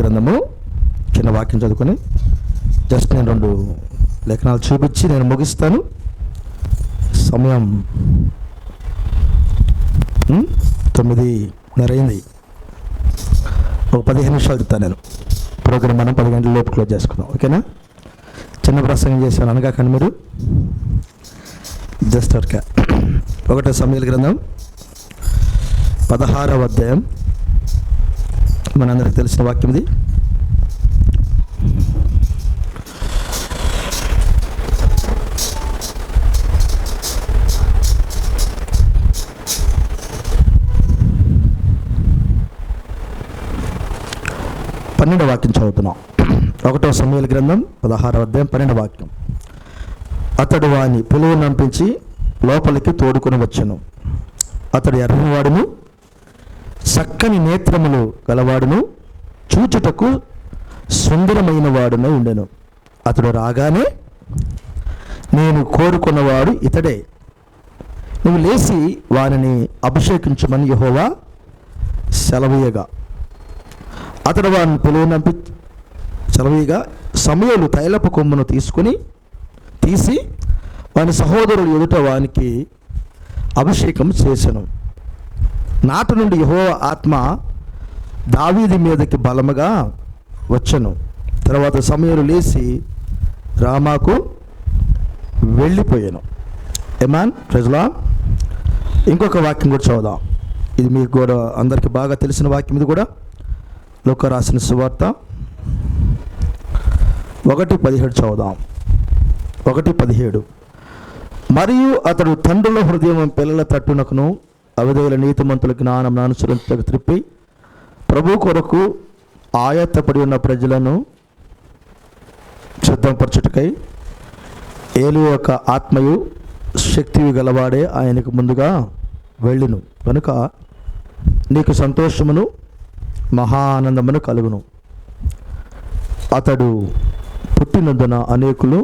గ్రంథము చిన్న వాక్యం చదువుకొని జస్ట్ నేను 2 లేఖనాలు చూపించి నేను ముగిస్తాను. సమయం 9:30 అయింది. ఒక 15 నిమిషాలు చెప్తాను. నేను ప్రోగ్రాం మనం 10 గంటల లోపు క్లోజ్ చేసుకుందాం, ఓకేనా? చిన్న ప్రసంగం చేశాను అనగాకండి మీరు, జస్ట్ వర్క్. 1 సమూయేలు గ్రంథం 16వ అధ్యాయం, మనందరికి తెలిసిన వాక్యం ఇది. పన్నెండవ వాక్యం చదువుతున్నాం. 1 సమూయేలు గ్రంథం 16వ అధ్యాయం 12వ వాక్యం. అతడు వాని పిలువను నంపించి లోపలికి తోడుకొని వచ్చెను. అతడు ఎర్రనివాడును చక్కని నేత్రములు గలవాడును చూచుటకు సుందరమైన వాడునై ఉండెను. అతడు రాగానే, నేను కోరుకున్నవాడు ఇతడే, నువ్వు లేచి వారిని అభిషేకించమని యెహోవా సెలవీయగా, అతడు వారిని పిలువనంపి సెలవీయగా సమూయేలు తైలపు కొమ్మును తీసి వాని సహోదరులు ఎదుట వానికి అభిషేకం చేసెను. నాటి నుండి యెహోవా ఆత్మ దావీదు మీదకి బలముగా వచ్చెను. తర్వాత సమూయేలు లేచి రామాకు వెళ్ళిపోయాను. ఏమాన్ ప్రజలా, ఇంకొక వాక్యం కూడా చదువుదాం. ఇది మీకు కూడా అందరికీ బాగా తెలిసిన వాక్యం. ఇది కూడా లూకా రాసిన సువార్త 1:17 చదువుదాం. 1:17. మరియు అతడు తండ్రుల హృదయం పిల్లల తట్టునకును అవిధేయుల నీతిమంతుల జ్ఞానం అనుసరించక త్రిప్పి ప్రభు కొరకు ఆయత్తపడి ఉన్న ప్రజలను సిద్ధపరచుటకై ఏలి యొక్క ఆత్మయు శక్తియు గలవాడే ఆయనకు ముందుగా వెళ్ళును. కనుక నీకు సంతోషమును మహా ఆనందమును కలుగును. అతడు పుట్టినందున అనేకులు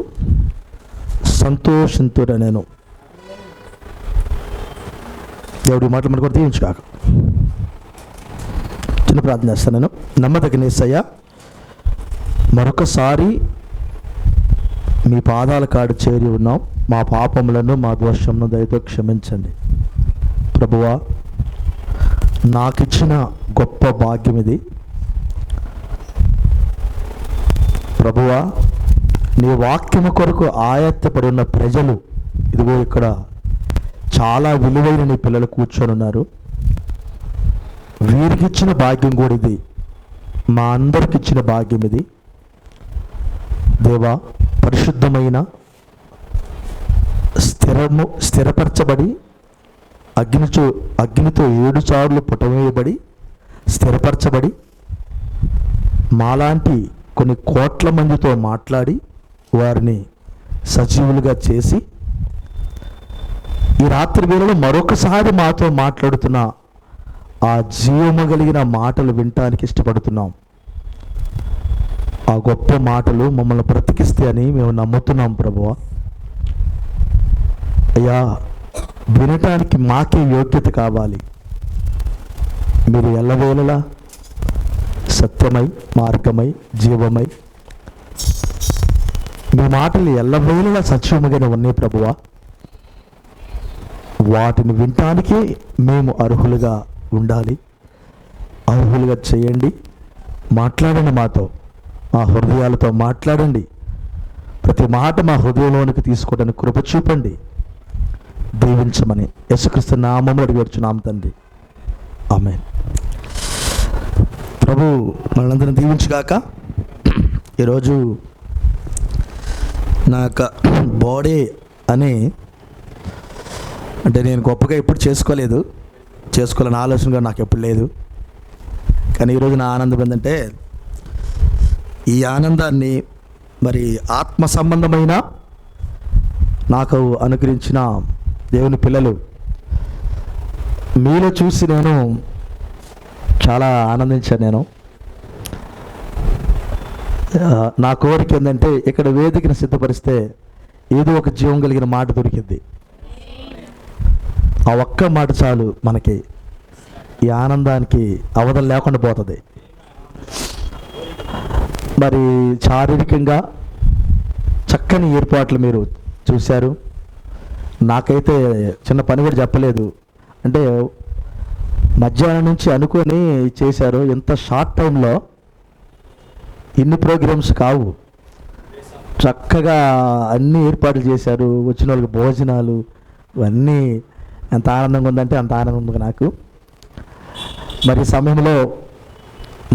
సంతోషింతురనెను. దేవుడి మాటలు మనకు కూడా దీవించుగాక. చిన్న ప్రార్థన చేస్తాను. నేను నమ్మదగిన యేసయ్య, మరొకసారి మీ పాదాల కాడ చేరి ఉన్నాం. మా పాపములను మా దోషమును దయతో క్షమించండి ప్రభువా. నాకిచ్చిన గొప్ప భాగ్యం ఇది ప్రభువా. నీ వాక్యము కొరకు ఆయత్తపడి ఉన్న ప్రజలు ఇదిగో ఇక్కడ చాలా విలువైన నీ పిల్లలు కూర్చొని ఉన్నారు. వీరికి ఇచ్చిన భాగ్యం కూడా ఇది, మా అందరికి ఇచ్చిన భాగ్యం ఇది దేవా. పరిశుద్ధమైన స్థిరపరచబడి అగ్నితో 7 సార్లు పుటవేయబడి స్థిరపరచబడి మాలాంటి కొన్ని కోట్ల మందితో మాట్లాడి వారిని సజీవులుగా చేసి ఈ రాత్రి వేళలో మరొకసారి మాతో మాట్లాడుతున్న ఆ జీవము కలిగిన మాటలు వినటానికి ఇష్టపడుతున్నాం. ఆ గొప్ప మాటలు మమ్మల్ని బ్రతికిస్తే అని మేము నమ్ముతున్నాం ప్రభువా. అయ్యా, వినటానికి మాకే యోగ్యత కావాలి. మీరు ఎల్లవేళలా సత్యమై మార్గమై జీవమై మీ మాటలు ఎల్లవేళలా సత్యముగానే ఉన్నాయి ప్రభువా. వాటిని వినటానికి మేము అర్హులుగా ఉండాలి. అర్హులుగా చేయండి. మాట్లాడండి, మాతో మా హృదయాలతో మాట్లాడండి. ప్రతి మాట మా హృదయంలోనికి తీసుకోవడానికి కృప చూపండి. దీవించమని యేసుక్రీస్తు నామములో అడిగి వచ్చున్నాం తండ్రి, ఆమేన్. ప్రభు మనందరం దీవించుగాక. ఈరోజు నా యొక్క బాడీ అని అంటే నేను గొప్పగా ఎప్పుడు చేసుకోవాలని ఆలోచనగా నాకు ఎప్పుడు లేదు. కానీ ఈరోజు నా ఆనందం ఏంటంటే, ఈ ఆనందాన్ని మరి ఆత్మ సంబంధమైన నాకు అనుగ్రహించిన దేవుని పిల్లలు మీలో చూసి నేను చాలా ఆనందించాను. నేను నా కోరిక ఏంటంటే, ఇక్కడ వేదికను సిద్ధపరిస్తే ఏదో ఒక జీవం కలిగిన మాట దొరికింది. ఆ ఒక్క మాట చాలు మనకి ఈ ఆనందానికి అవధం లేకుండా పోతుంది. మరి శారీరకంగా చక్కని ఏర్పాట్లు మీరు చూశారు. నాకైతే చిన్న పని కూడా చెప్పలేదు. అంటే మధ్యాహ్నం నుంచి అనుకొని చేశారు. ఎంత షార్ట్ టైంలో ఇన్ని ప్రోగ్రామ్స్ కావు. చక్కగా అన్ని ఏర్పాట్లు చేశారు. వచ్చిన వాళ్ళకి భోజనాలు ఇవన్నీ ఎంత ఆనందంగా ఉందంటే అంత ఆనందంగా ఉంది నాకు. మరి సమయంలో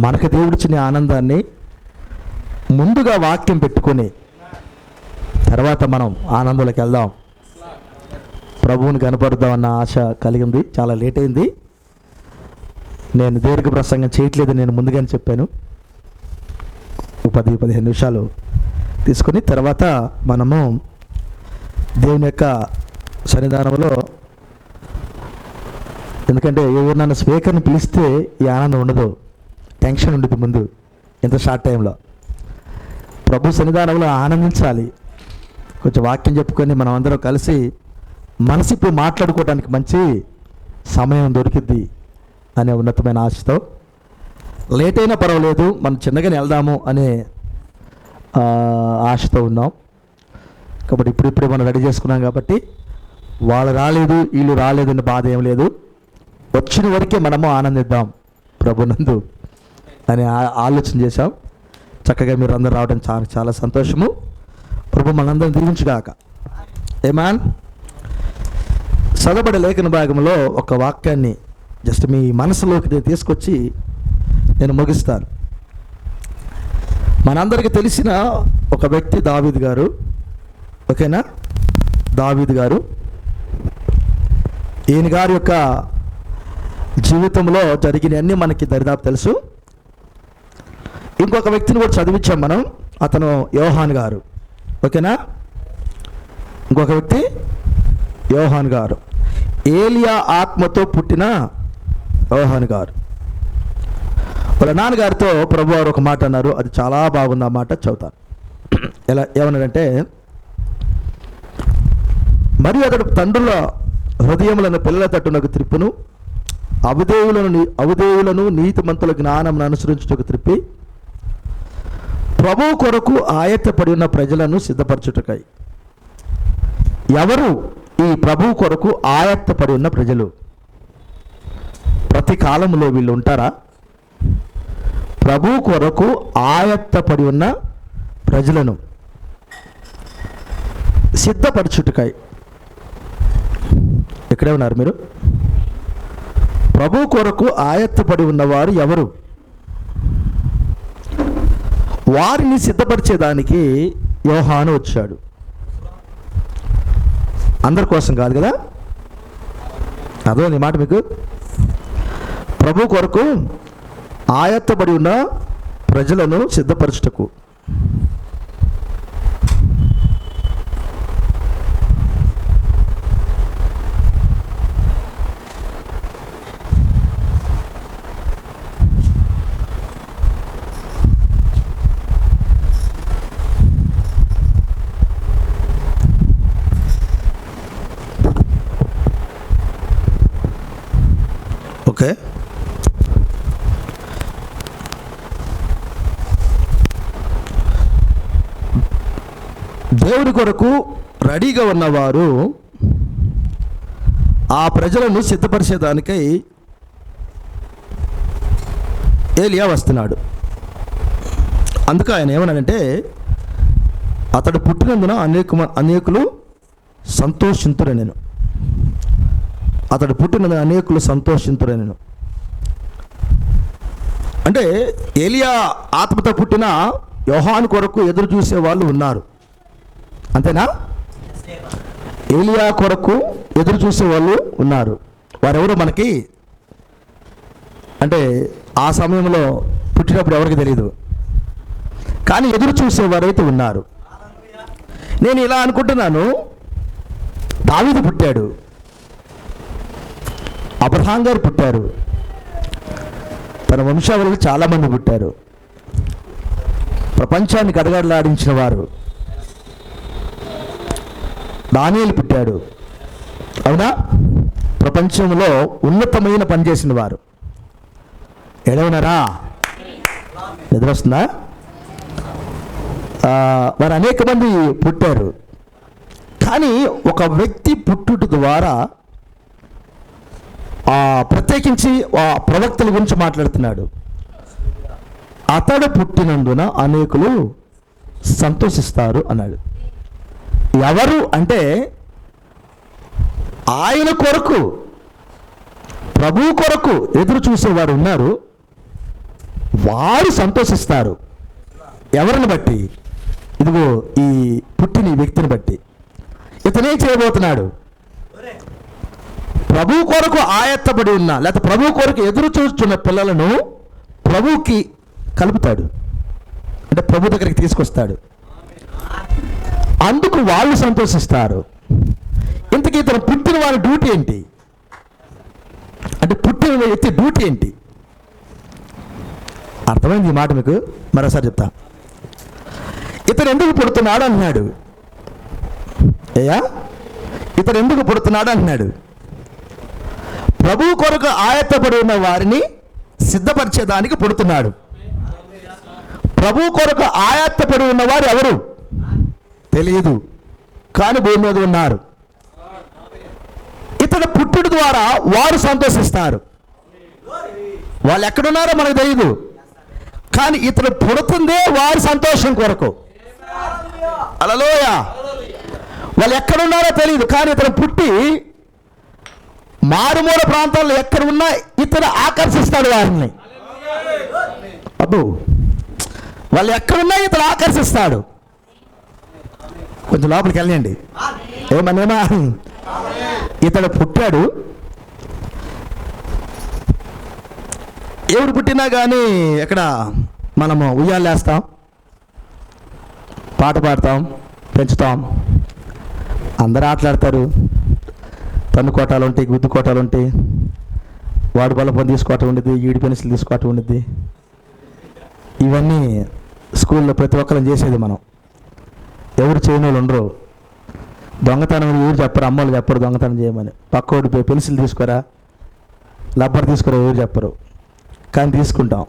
మనకు దేవుడిచ్చిన ఆనందాన్ని ముందుగా వాక్యం పెట్టుకొని తర్వాత మనం ఆనందంలోకి వెళ్దాం, ప్రభువుని కనపడుద్దామన్న ఆశ కలిగింది. చాలా లేట్ అయింది. నేను దీర్ఘ ప్రసంగం చేయట్లేదు, నేను ముందుగానే చెప్పాను. 10-15 నిమిషాలు తీసుకొని తర్వాత మనము దేవుని యొక్క సన్నిధానంలో, ఎందుకంటే ఎవరినైనా స్పీకర్ని పిలిస్తే ఈ ఆనందం ఉండదు, టెన్షన్ ఉండదు ముందు ఇంత షార్ట్ టైంలో. ప్రభు సన్నిధానంలో ఆనందించాలి. కొంచెం వాక్యం చెప్పుకొని మనం అందరం కలిసి మనసిప్పుడు మాట్లాడుకోవడానికి మంచి సమయం దొరికిద్ది అనే ఉన్నతమైన ఆశతో, లేట్ అయినా పర్వాలేదు మనం చిన్నగానే వెళ్దాము అనే ఆశతో ఉన్నాం. కాబట్టి ఇప్పుడిప్పుడే మనం రెడీ చేసుకున్నాం కాబట్టి వాళ్ళు రాలేదు వీళ్ళు రాలేదు అనే బాధ ఏం లేదు. వచ్చిన వరకే మనము ఆనందిద్దాం ప్రభునందు అని ఆలోచన చేశాం. చక్కగా మీరు అందరూ రావడం చాలా చాలా సంతోషము. ప్రభు మనందరం దీవించుగాక. ఏమాన్. చదవబడే లేఖన భాగంలో ఒక వాక్యాన్ని జస్ట్ మీ మనసులోకి తీసుకొచ్చి నేను ముగిస్తాను. మనందరికీ తెలిసిన ఒక వ్యక్తి దావీదు గారు. ఓకేనా? దావీదు గారు, ఈయన గారి యొక్క జీవితంలో జరిగినవన్నీ మనకి దరిదాపు తెలుసు. ఇంకొక వ్యక్తిని కూడా చదివించాం మనం, అతను యోహాన్ గారు. ఓకేనా? ఇంకొక వ్యక్తి యోహాన్ గారు, ఏలియా ఆత్మతో పుట్టిన యోహాన్ గారు. వాళ్ళ నాన్నగారితో ప్రభు వారు ఒక మాట అన్నారు, అది చాలా బాగుంది. ఆ మాట చదువుతాను. ఏమన్నాడంటే, మరియు అతడు తండ్రుల హృదయములను పిల్లల తట్టునకు త్రిప్పును, అవిధేయులను నీతిమంతుల జ్ఞానం అనుసరించుటకు త్రిప్పి, ప్రభువు కొరకు ఆయత్తపడి ఉన్న ప్రజలను సిద్ధపరచుటకై. ఎవరు ఈ ప్రభువు కొరకు ఆయత్తపడి ఉన్న ప్రజలు? ప్రతి కాలంలో వీళ్ళు ఉంటారా? ప్రభువు కొరకు ఆయత్తపడి ఉన్న ప్రజలను సిద్ధపరచుటకై. ఇక్కడే ఉన్నారు మీరు. ప్రభు కొరకు ఆయత్తపడి ఉన్నవారు ఎవరు? వారిని సిద్ధపరిచేదానికి యోహాను వచ్చాడు. అందరి కోసం కాదు కదా, అర్థమైంది మాట మీకు? ప్రభు కొరకు ఆయత్తపడి ఉన్న ప్రజలను సిద్ధపరచుటకు. ఓకే, దేవుని కొరకు రెడీగా ఉన్నవారు ఆ ప్రజలను సిద్ధపరిచేదానికై ఏలియా వస్తున్నాడు. అందుకు ఆయన ఏమన్నాడంటే, అతడు పుట్టినందున అనేకులు సంతోషింతురనెను. అతడు పుట్టినందున అనేకులు సంతోషింతురనెను. అంటే ఏలియా ఆత్మతో పుట్టిన యోహాను కొరకు ఎదురు చూసే వాళ్ళు ఉన్నారు, అంతేనా? ఏలియా కొరకు ఎదురు చూసే వాళ్ళు ఉన్నారు. వారెవరో మనకి అంటే ఆ సమయంలో పుట్టినప్పుడు ఎవరికి తెలియదు, కానీ ఎదురు చూసేవారైతే ఉన్నారు. నేను ఇలా అనుకుంటున్నాను, దావీదు పుట్టాడు, అబ్రహాం గారు పుట్టారు, తన వంశావళికి చాలామంది పుట్టారు, ప్రపంచాన్ని గడగడలాడించిన వారు. దానియేలు పుట్టాడు, అవునా? ప్రపంచంలో ఉన్నతమైన పనిచేసిన వారు. ఎడవనరా? ఎదురొస్తుందా? వారు అనేక మంది పుట్టారు, కానీ ఒక వ్యక్తి పుట్టుట ద్వారా ప్రత్యేకించి ప్రవక్తల గురించి మాట్లాడుతున్నాడు. అతడు పుట్టినందున అనేకులు సంతోషిస్తారు అన్నాడు. ఎవరు అంటే ఆయన కొరకు, ప్రభు కొరకు ఎదురు చూసేవారు ఉన్నారు, వారు సంతోషిస్తారు. ఎవరిని బట్టి? ఇదిగో ఈ పుట్టిన వ్యక్తిని బట్టి. ఇతనేం చేయబోతున్నాడు? ప్రభు కొరకు ఆయత్తబడి ఉన్న, లేకపోతే ప్రభు కొరకు ఎదురు చూస్తున్న పిల్లలను ప్రభువుకి కలుపుతాడు, అంటే ప్రభు దగ్గరికి తీసుకొస్తాడు. అందుకు వాళ్ళు సంతోషిస్తారు. ఇంతకీ ఇతను పుట్టిన వారి డ్యూటీ ఏంటి? అంటే పుట్టిన వ్యక్తి డ్యూటీ ఏంటి? అర్థమైంది ఈ మాట మీకు? మరోసారి చెప్తా. ఇతను ఎందుకు పుడుతున్నాడు అన్నాడు. ఇతను ఎందుకు పుడుతున్నాడు అన్నాడు? ప్రభు కొరకు ఆయత్తపడి ఉన్న వారిని సిద్ధపరిచేదానికి పుడుతున్నాడు. ప్రభు కొరకు ఆయత్తపడి ఉన్నవారు ఎవరు తెలియదు, కానీ భూమి మీద ఉన్నారు. ఇతడు పుట్టుడు ద్వారా వారు సంతోషిస్తారు. వాళ్ళు ఎక్కడున్నారో మనకు తెలియదు, కానీ ఇతడు పుడుతుందే వారి సంతోషం కొరకు. హల్లెలూయా. వాళ్ళు ఎక్కడున్నారో తెలియదు, కానీ ఇతను పుట్టి మారుమూల ప్రాంతాల్లో ఎక్కడ ఉన్నా ఇతను ఆకర్షిస్తాడు వారిని. అబ్బో, వాళ్ళు ఎక్కడున్నా ఇతను ఆకర్షిస్తాడు. కొంచెం లోపలికి వెళ్ళండి. ఏమన్నా ఇతడు పుట్టాడు. ఎవరు పుట్టినా కానీ ఎక్కడ మనము ఉయ్యాలేస్తాం, పాట పాడతాం, పెంచుతాం. అందరూ ఆటలాడతారు. తన్ను కోటాలు ఉంటాయి, గుద్దు కోటాలు ఉంటాయి, వాడు బలపం తీసుకోవటం ఉండేది, ఈడి పెన్సిల్ తీసుకోవటం ఉండేది. ఇవన్నీ స్కూల్లో ప్రతి ఒక్కరం చేసేది. మనం ఎవరు చేయని వాళ్ళు ఉండరు. దొంగతనం ఎవరు చెప్పరు, అమ్మలు చెప్పరు దొంగతనం చేయమని. పక్కోడి పెన్సిల్ తీసుకోరా, రబ్బర్ తీసుకురా ఎవరు చెప్పరు, కానీ తీసుకుంటాం.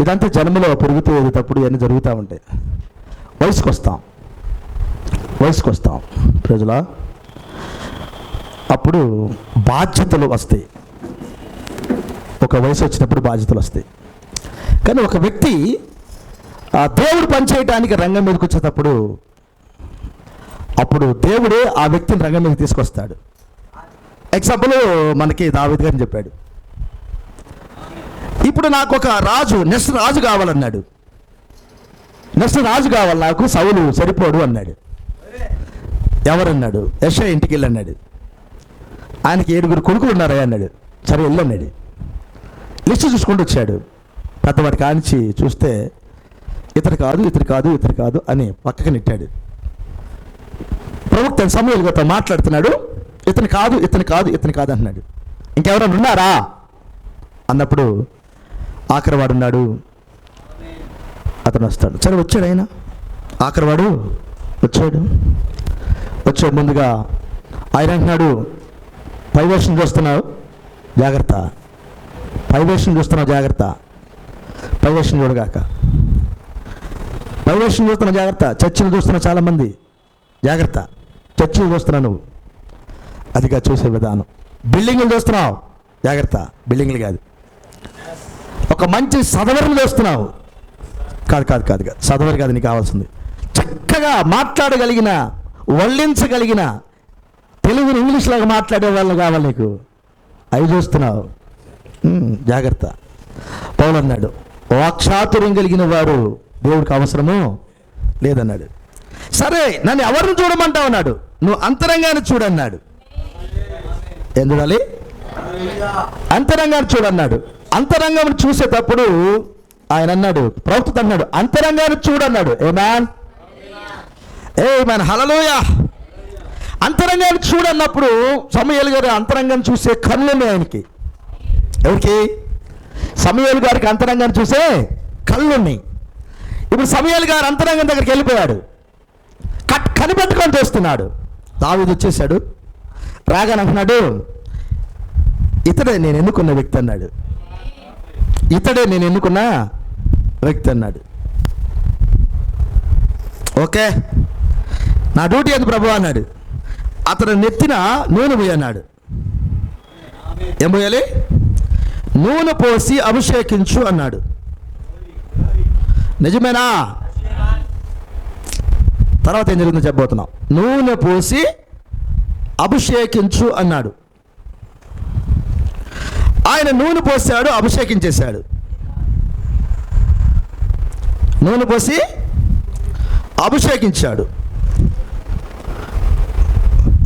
ఇదంతా జన్మలో పెరుగుతూ తప్పుడు ఇవన్నీ జరుగుతూ ఉంటాయి. వయసుకు వస్తాం ప్రజల, అప్పుడు బాధ్యతలు వస్తాయి. ఒక వయసు వచ్చినప్పుడు బాధ్యతలు వస్తాయి. కానీ ఒక వ్యక్తి దేవుడు పనిచేయటానికి రంగం మీదకి వచ్చేటప్పుడు అప్పుడు దేవుడే ఆ వ్యక్తిని రంగం మీదకి తీసుకొస్తాడు. ఎగ్జాంపుల్ మనకి దావీదు గారిని చెప్పాడు. ఇప్పుడు నాకు ఒక రాజు, నెక్స్ట్ రాజు కావాలన్నాడు. నెక్స్ట్ రాజు కావాలి నాకు, సౌలు సరిపోడు అన్నాడు. ఎవరన్నాడు? యెషయా ఇంటికి వెళ్ళన్నాడు. ఆయనకి 7 కొడుకులు ఉన్నారా అన్నాడు. సరే వెళ్ళన్నాడు. లిస్ట్ చూసుకుంటూ వచ్చాడు. పెద్దవాడి కానించి చూస్తే ఇతడు కాదు అని పక్కకి నెట్టాడు. ప్రవక్త సమూయేలు గారితో మాట్లాడుతున్నాడు. ఇతను కాదు అంటున్నాడు. ఇంకెవరైనా ఉన్నారా అన్నప్పుడు ఆఖరివాడు ఉన్నాడు. అతను వస్తాడు. సరే వచ్చాడు. ఆయన ఆఖరివాడు వచ్చాడు. ముందుగా ఆయన అంటున్నాడు, పైవేషం చూస్తున్నావు జాగ్రత్త, పైవేషం చూడగాక, పైవేషం చూస్తున్నావు జాగ్రత్త, చర్చిలు చూస్తున్నావు చాలామంది జాగ్రత్త, చర్చిలు చూస్తున్నావు నువ్వు, అదిగా చూసే విధానం. బిల్డింగ్లు చూస్తున్నావు జాగ్రత్త, బిల్డింగ్లు కాదు, ఒక మంచి సదవరిని చూస్తున్నావు, కాదు సదవరి కాదు నీకు కావాల్సింది. చక్కగా మాట్లాడగలిగిన, వల్లించగలిగిన, తెలుగుని ఇంగ్లీష్ లాగా మాట్లాడే వాళ్ళు కావాలి నీకు, అవి చూస్తున్నావు జాగ్రత్త. పౌలు అన్నాడు, వాక్చాతుర్యం కలిగిన వారు దేవుడికి అవసరము లేదన్నాడు. సరే నన్ను ఎవరిని చూడమంటావు అన్నాడు. నువ్వు అంతరంగాన్ని చూడన్నాడు. ఏం చూడాలి? అంతరంగాన్ని చూడన్నాడు. అంతరంగం చూసేటప్పుడు ఆయన అన్నాడు, ప్రవక్త అన్నాడు, అంతరంగాన్ని చూడన్నాడు. ఏమాన్ హల్లెలూయా. అంతరంగాన్ని చూడన్నప్పుడు సమూయేలు గారు అంతరంగాన్ని చూసే కళ్ళున్నాయి ఆయనకి. ఎవరికి? సమూయేలు గారికి అంతరంగాన్ని చూసే కళ్ళున్నాయి. ఇప్పుడు సమూయేలు గారు అంతరంగం దగ్గరికి వెళ్ళిపోయాడు. కనిపెట్టుకొని చూస్తున్నాడు. దావీదు వచ్చేసాడు. రాగానే అంటున్నాడు, ఇతడే నేను ఎన్నుకున్న వ్యక్తి అన్నాడు. ఇతడే నేను ఎన్నుకున్న వ్యక్తి అన్నాడు. ఓకే, నా డ్యూటీ ఏంది ప్రభు అన్నాడు. అతను నెత్తిన నూనె పోయి అన్నాడు. ఏం పోయాలి? నూనె పోసి అభిషేకించు అన్నాడు. నిజమేనా? తర్వాత ఏం జరిగిందో చెప్పబోతున్నాం. నూనె పోసి అభిషేకించు అన్నాడు. ఆయన నూనె పోసాడు, అభిషేకించేశాడు. నూనె పోసి అభిషేకించాడు.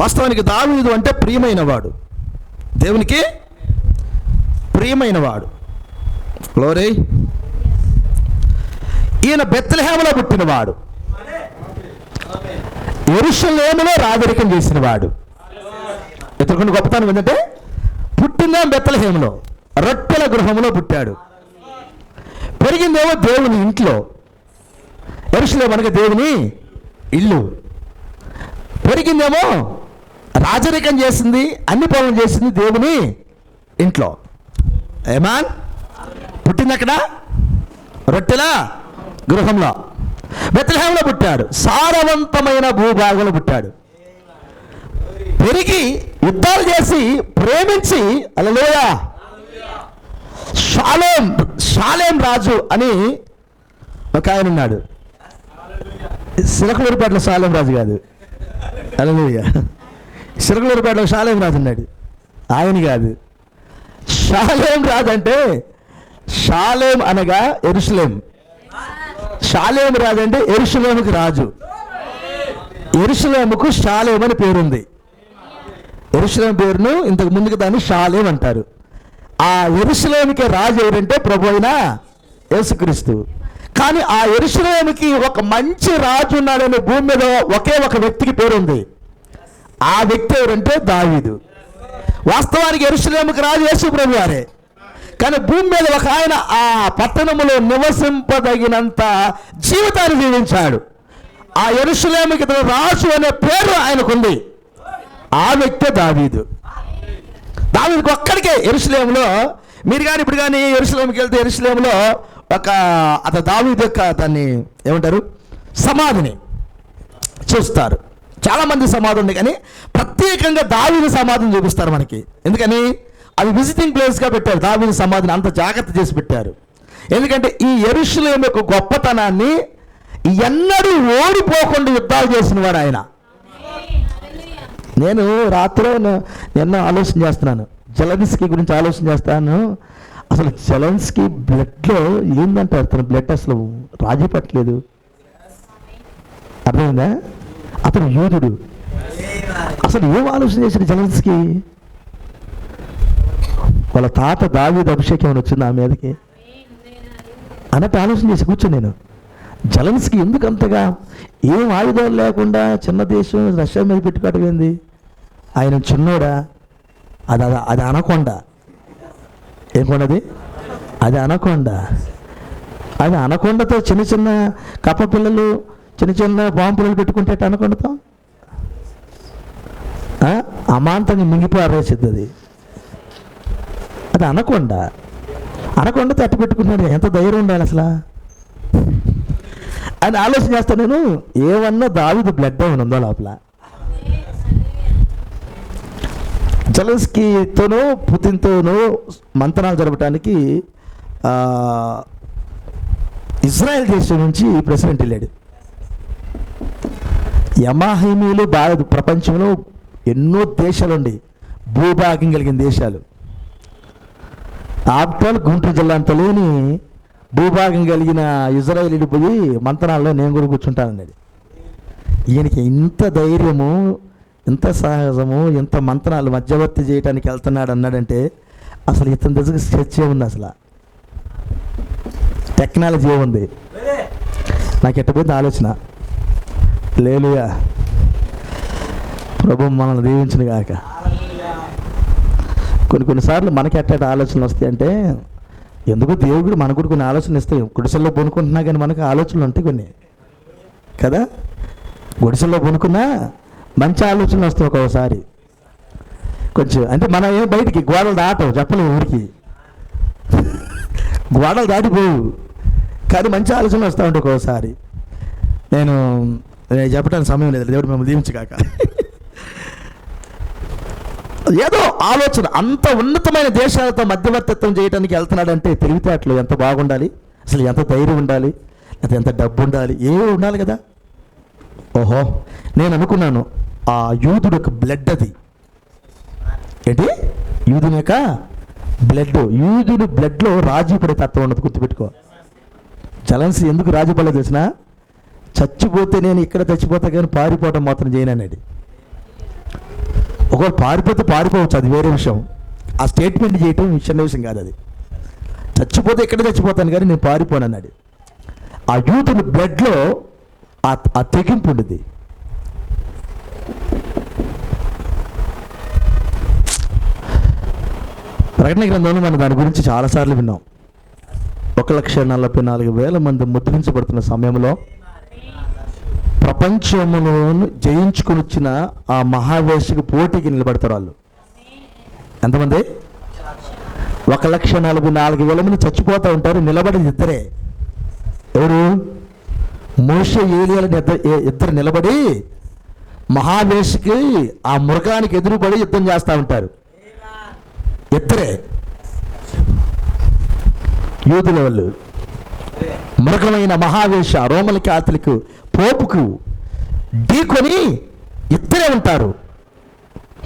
వాస్తవానికి దావీదు అంటే ప్రియమైనవాడు, దేవునికి ప్రియమైనవాడు. గ్లోరీ. ఈయన బెత్లెహేములో పుట్టినవాడు, యెరూషలేములో రాజరికం చేసినవాడు. ఇతరుకున్న గొప్పతనం ఏంటంటే పుట్టిందే బెత్లెహేములో, రొట్టెల గృహంలో పుట్టాడు. పెరిగిందేమో దేవుని ఇంట్లో. యెరూషలేము అనగా దేవుని ఇల్లు. పెరిగిందేమో రాజరికం చేసింది, అన్ని పనులు చేసింది దేవుని ఇంట్లో. ఏమాన్? పుట్టింది అక్కడ రొట్టెల గృహంలో, బెత్లెహేములో పుట్టాడు. సారవంతమైన భూభాగంలో పుట్టాడు. పెరిగి యుద్ధాలు చేసి ప్రేమించి హల్లెలూయా షాలేం రాజు అని ఒక ఆయన ఉన్నాడు. సిరకలూరుపేటలో షాలేం రాజు కాదు, హల్లెలూయా. సిరకలూరుపేటలో షాలేం రాజు ఉన్నాడు, ఆయన కాదు. షాలేం రాజు అంటే షాలేం అనగా యెరూషలేం. షాలేం రాజు అంటే యెరూషలేముకి రాజు. యెరూషలేముకు షాలేం అని పేరుంది. యెరూషలేం పేరును ఇంతకు ముందుకు దాన్ని షాలేం అంటారు. ఆ యెరూషలేముకి రాజు ఎవరంటే ప్రభు అయిన యేసుక్రీస్తు. కానీ ఆ యెరూషలేముకి ఒక మంచి రాజు ఉన్నాడని భూమి మీద ఒకే ఒక వ్యక్తికి పేరుంది. ఆ వ్యక్తి ఎవరంటే దావీదు. వాస్తవానికి యెరూషలేముకి రాజు యేసు ప్రభు వారే. కానీ భూమి మీద ఒక ఆయన ఆ పట్టణములో నివసింపదగినంత జీవితాన్ని జీవించాడు. ఆ యెరూషలేముకి రాజు అనే పేరు ఆయనకుంది. ఆ వ్యక్తే దావీదు. దావీదుకు ఒక్కడికే యెరూషలేములో, మీరు కానీ ఇప్పుడు కానీ యెరూషలేముకి వెళ్తే యెరూషలేములో ఒక దావీదు యొక్క దాన్ని ఏమంటారు సమాధిని చూస్తారు. చాలామంది సమాధి ఉంది, కానీ ప్రత్యేకంగా దావీదు సమాధిని చూపిస్తారు మనకి. ఎందుకని? అది విజిటింగ్ ప్లేస్గా పెట్టారు. దావీదు సమాధిని అంత జాగ్రత్త చేసి పెట్టారు. ఎందుకంటే ఈ యెరూషలేము యొక్క గొప్పతనాన్ని ఎన్నడూ ఓడిపోకుండా యుద్ధాలు చేసిన వాడు ఆయన. నేను రాత్రిలో నిన్న ఆలోచన చేస్తున్నాను, జెలెన్స్కీ గురించి ఆలోచన చేస్తాను. అసలు జెలెన్స్కీ బ్లడ్లో ఏందంటారు, తన బ్లడ్ అసలు రాజీ పట్టలేదు. అర్థమైందా? అతను యోధుడు. అసలు ఏం ఆలోచన చేశాడు జెలెన్స్కీ? వాళ్ళ తాత దావీదు అభిషేకం ఏమైనా వచ్చింది ఆ మీదకి అన్నట్టు ఆలోచన చేసి కూర్చొని నేను, జెలెన్స్కీ ఎందుకు అంతగా ఏం ఆయుధాలు లేకుండా చిన్న దేశం రష్యా మీద పెట్టుకోవటం? ఆయన చిన్నోడా? అది అనకొండ. ఏం కొండది? అది అనకొండ. అది అనకొండతో చిన్న చిన్న కప్ప పిల్లలు, చిన్న చిన్న బాంబు పిల్లలు పెట్టుకుంటే అనకొండతో అమాంతంగా మింగిపోరేసిద్ది అది. అది అనకొండ. అనకొండతో అట్టు పెట్టుకుంటున్నాడు. ఎంత ధైర్యం ఉండాలి అసలు అని ఆలోచన చేస్తాను నేను. ఏమన్నా దావీదు బ్లడ్ ఏమైనా ఉందో లోపల? జెలెన్స్కీతోనూ పుతిన్తోనూ మంతనాలు జరపడానికి ఇజ్రాయెల్ దేశం నుంచి ప్రెసిడెంట్ వెళ్ళాడు. యమాహీమీలు భారత ప్రపంచంలో ఎన్నో దేశాలుండి భూభాగం కలిగిన దేశాలు. ఆఫ్టర్ గుంటూరు జిల్లా అంత లేని భూభాగం కలిగిన ఇజ్రాయేలీలు పోయి మంతనాల్లో నేను కూడా కూర్చుంటానన్నాడు. ఈయనకి ఇంత ధైర్యము, ఇంత సహజము, ఇంత మంతనాలు మధ్యవర్తి చేయడానికి వెళ్తున్నాడు అన్నాడంటే అసలు ఇతని దగ్గర స్కెచ్ ఏముంది? అసలు టెక్నాలజీ ఏముంది? నాకు ఎట్టపోయింది ఆలోచన. లేలుయా, ప్రభు మనల్ని దీవించిన కాక. కొన్నిసార్లు మనకి ఎట్ట ఆలోచనలు వస్తాయంటే, ఎందుకు దేవుడు మనకు కూడా కొన్ని ఆలోచనలు ఇస్తాయి. గుడిసెల్లో పొనుకుంటున్నా కానీ మనకు ఆలోచనలు ఉంటాయి కొన్ని కదా. గుడిసెల్లో పొనుకున్నా మంచి ఆలోచనలు వస్తాయి ఒక్కోసారి. కొంచెం అంటే మనం ఏం బయటికి గోడలు దాటవు, చెప్పలేవు ఊరికి, గోడలు దాటిపోవు. కానీ మంచి ఆలోచన వస్తూ ఉంటాయి ఒక్కోసారి. నేను చెప్పడానికి సమయం లేదు, దేవుడు మిమ్మల్ని దీవించగాక. ఏదో ఆలోచన, అంత ఉన్నతమైన దేశాలతో మధ్యవర్తిత్వం చేయడానికి వెళ్తున్నాడంటే తెలివితేటలు ఎంత బాగుండాలి, అసలు ఎంత ధైర్యం ఉండాలి, అది ఎంత డబ్బు ఉండాలి, ఏమో ఉండాలి కదా. ఓహో, నేను అనుకున్నాను ఆ యూదుడు యొక్క బ్లడ్, అది ఏంటి యూదుని యొక్క బ్లడ్, యూదుని బ్లడ్లో రాజీ పడే తత్వం ఉన్నది, గుర్తుపెట్టుకో. జెలెన్స్కీ ఎందుకు రాజీ పడలేదు తెలిసిన? చచ్చిపోతే నేను ఇక్కడ చచ్చిపోతా కానీ పారిపోవడం మాత్రం చేయను అనేది. ఒకవేళ పారిపోతే పారిపోవచ్చు, అది వేరే విషయం. ఆ స్టేట్మెంట్ చేయటం చిన్న విషయం కాదు. అది చచ్చిపోతే ఇక్కడ చచ్చిపోతాను కానీ నేను పారిపోను అన్నాడు. ఆ యూదుని బ్లడ్లో ఆ తెగింపు ఉండేది. ప్రకటన గ్రంథంలో మనం దాని గురించి చాలాసార్లు విన్నాం. 1,44,000 మంది ముద్రించబడుతున్న సమయంలో ప్రపంచమును జయించుకుని వచ్చిన ఆ మహావేశకు పోటీకి నిలబడతారు వాళ్ళు. ఎంతమంది? 1,44,000 మంది చచ్చిపోతూ ఉంటారు, నిలబడేది ఇద్దరే. ఎవరు? మోషే, ఏలియాలని ఇద్దరు నిలబడి మహావేశకి ఆ మృగానికి ఎదురుపడి యుద్ధం చేస్తూ ఉంటారు. ఇద్దరే యూదుల వాళ్ళు. మృగమైన మహావేశ రోమన్ క్యాథలిక్ పోపుకు ఢీకొని ఇద్దరే ఉంటారు.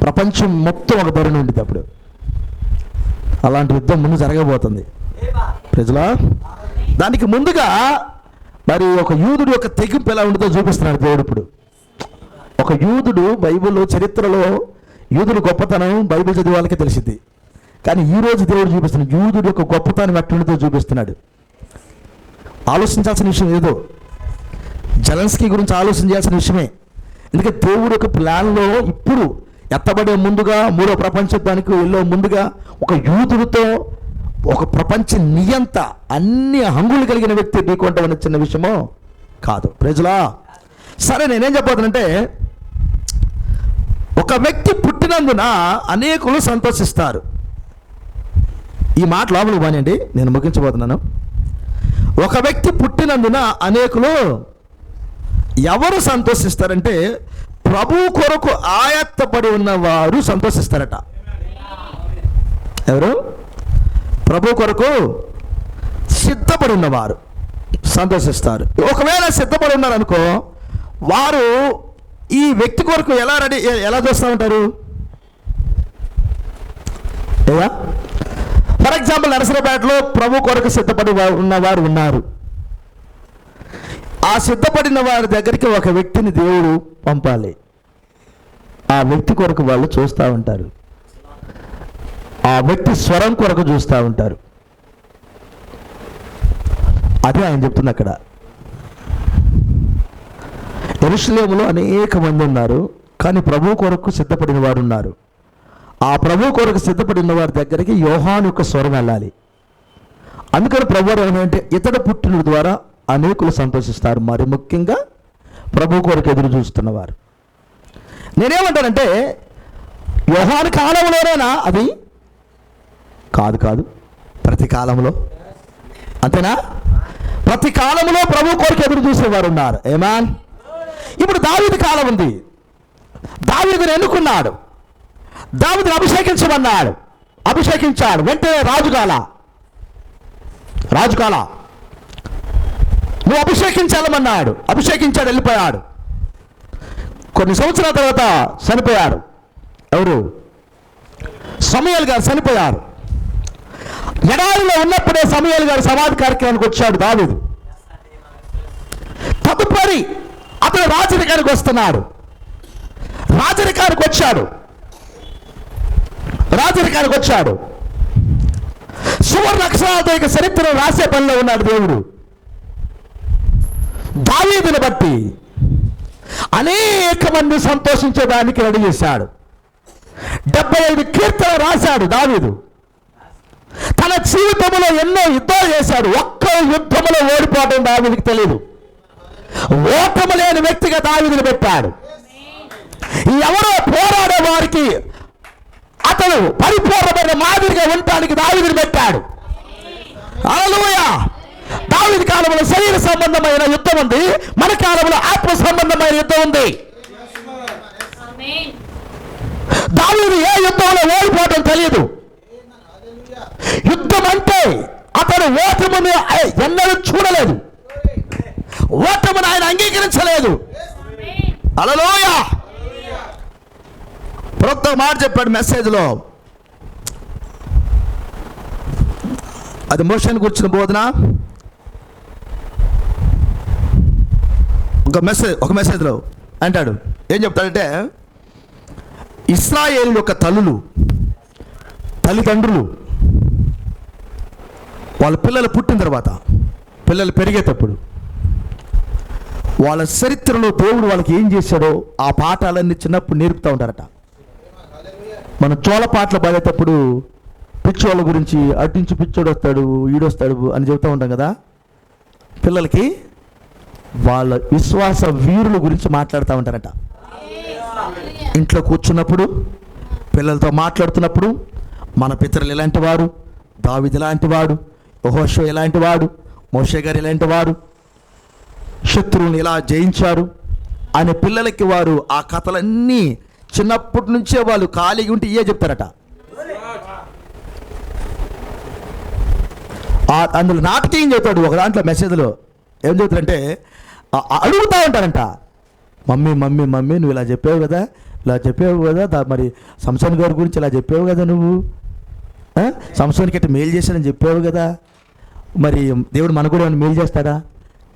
ప్రపంచం మొత్తం ఒక ధోరణి ఉండేది అప్పుడు. అలాంటి యుద్ధం ముందు జరగబోతుంది ప్రజలా. దానికి ముందుగా మరి ఒక యూదుడు యొక్క తెగింపు ఎలా ఉంటుందో చూపిస్తున్నాడు దేవుడు. ఇప్పుడు ఒక యూదుడు, బైబిల్ చరిత్రలో యూదుడు గొప్పతనం బైబిల్ చదివే వాళ్ళకే తెలిసింది. కానీ ఈరోజు దేవుడు చూపిస్తున్నాడు యూదుడు యొక్క గొప్పతనం ఎట్టుండితో చూపిస్తున్నాడు. ఆలోచించాల్సిన విషయం ఏదో, జెలెన్స్కీ గురించి ఆలోచించాల్సిన విషయమే. ఎందుకంటే దేవుడు యొక్క ప్లాన్లో ఇప్పుడు ఎత్తబడే ముందుగా, మూడో ప్రపంచ యుద్ధానికి వెళ్ళే ముందుగా ఒక యూదుడితో ఒక ప్రపంచ నియంత, అన్ని హంగులు కలిగిన వ్యక్తి ఢీకొంటాం అనే చిన్న విషయమో కాదు ప్రజలా. సరే, నేనేం చెప్పబోతున్నంటే, ఒక వ్యక్తి పుట్టినందున అనేకులు సంతోషిస్తారు. ఈ మాట లోపలికి బానండి, నేను ముగించబోతున్నాను. ఒక వ్యక్తి పుట్టినందున అనేకులు ఎవరు సంతోషిస్తారంటే, ప్రభు కొరకు ఆయత్తపడి ఉన్నవారు సంతోషిస్తారట. ఎవరు? ప్రభు కొరకు సిద్ధపడి ఉన్నవారు సంతోషిస్తారు. ఒకవేళ సిద్ధపడి ఉన్నారనుకో, వారు ఈ వ్యక్తి కొరకు ఎలా చూస్తూ ఉంటారు? ఏవా? ఫర్ ఎగ్జాంపుల్, నరసరావుపేటలో ప్రభు కొరకు సిద్ధపడి ఉన్నవారు ఉన్నారు. ఆ సిద్ధపడిన వారి దగ్గరికి ఒక వ్యక్తిని దేవుడు పంపాలి. ఆ వ్యక్తి కొరకు వాళ్ళు చూస్తూ ఉంటారు. ఆ వ్యక్తి స్వరం కొరకు చూస్తూ ఉంటారు. అదే ఆయన చెప్తుంది అక్కడ. యెరూషలేములో అనేక మంది ఉన్నారు, కానీ ప్రభు కొరకు సిద్ధపడిన వారు ఉన్నారు. ఆ ప్రభు కొరకు సిద్ధపడిన వారి దగ్గరికి యోహాను యొక్క స్వరం వెళ్ళాలి. అందుకని ప్రభు ఏమంటే, ఇతడు పుట్టిన ద్వారా అనేకులు సంతోషిస్తారు, మరి ముఖ్యంగా ప్రభు కొరకు ఎదురు చూస్తున్నవారు. నేనేమంటానంటే, యోహాను కాలంలోనేనా అది? కాదు, ప్రతి కాలంలో. అంతేనా? ప్రతి కాలంలో ప్రభు కొరకు ఎదురు చూసేవారు ఉన్నారు. ఏమాన్? ఇప్పుడు దావీదు కాలం ఉంది. దావీదుని ఎన్నుకున్నాడు, దావీదుని అభిషేకించమన్నాడు, అభిషేకించాడు. వెంటనే రాజుకాల నువ్వు అభిషేకించాలమన్నాడు, అభిషేకించాడు, వెళ్ళిపోయాడు. కొన్ని సంవత్సరాల తర్వాత చనిపోయాడు. ఎవరు? సమూయేలు గారు చనిపోయారు. ఎడారిలో ఉన్నప్పుడే సమూయేలు గారు సమాధి కార్యక్రమానికి వచ్చాడు దావీదు. తదుపరి అతను రాజరికానికి వస్తున్నాడు. రాజరికానికి వచ్చాడు. సువర్ణ అక్షరాలతో ఇక చరిత్రను రాసే పనిలో ఉన్నాడు దేవుడు. దావీదుని బట్టి అనేక మంది సంతోషించేదానికి రెడీ చేశాడు. 75 కీర్తనలు రాశాడు దావీదు. తన జీవితంలో ఎన్నో యుద్ధాలు చేశాడు. ఒక్క యుద్ధంలో ఓడిపోవడం దావీదుకి తెలియదు. ఓటమి లేని వ్యక్తిగా దావీదుని పెట్టాడు. ఎవరో పోరాడే వారికి అతను పరిపూర్ణమైన మాదిరిగా ఉండటానికి దావీదుని పెట్టాడు. హల్లెలూయా! దావీదు కాలంలో శరీర సంబంధమైన యుద్ధం ఉంది, మన కాలంలో ఆత్మ సంబంధమైన యుద్ధం ఉంది. దావీదు ఏ యుద్ధంలో ఓడిపోవడం తెలియదు. యుద్ధం అంటే అతను ఓటమిని ఎన్నడూ చూడలేదు, ఓటమిని ఆయన అంగీకరించలేదు. హల్లెలూయా. ప్రొక్త మాట చెప్పాడు మెసేజ్లో, అది మోషేని కూర్చున్న బోధన. ఒక మెసేజ్లో అంటాడు, ఏం చెప్తాడంటే, ఇశ్రాయేలు యొక్క తల్లిదండ్రులు వాళ్ళ పిల్లలు పుట్టిన తర్వాత, పిల్లలు పెరిగేటప్పుడు వాళ్ళ చరిత్రలో దేవుడు వాళ్ళకి ఏం చేశాడో ఆ పాఠాలన్నీ చిన్నప్పుడు నేర్పుతూ ఉంటారట. మనం చోళ పాటలు పాడేటప్పుడు పిచ్చోళ్ళ గురించి, అటు పిచ్చోడు వస్తాడు, ఈడొస్తాడు అని చెబుతూ ఉంటాం కదా. పిల్లలకి వాళ్ళ విశ్వాస వీరుల గురించి మాట్లాడుతూ ఉంటారట. ఇంట్లో కూర్చున్నప్పుడు పిల్లలతో మాట్లాడుతున్నప్పుడు, మన పితరులు ఎలాంటి వాడు, దావీదు ఎలాంటి వాడు, యెహోషువ ఎలాంటి వాడు, మోషే గారు ఎలాంటి వాడు, శత్రువుని ఎలా జయించారు అనే పిల్లలకి వారు ఆ కథలన్నీ చిన్నప్పటి నుంచే వాళ్ళు ఖాళీగా ఉంటే ఇయే చెప్తారట. అందులో నాటకీయం చెబుతాడు. ఒక దాంట్లో మెసేజ్లో ఏం చెబుతారంటే, అడుగుతూ ఉంటారంట, మమ్మీ మమ్మీ మమ్మీ నువ్వు ఇలా చెప్పావు కదా, మరి సంసోన్ గారి గురించి ఇలా చెప్పావు కదా, నువ్వు సంసోన్కి అట్లా మేలు చేశానని చెప్పావు కదా, మరి దేవుడు మన కూడా ఏమైనా మేలు చేస్తాడా,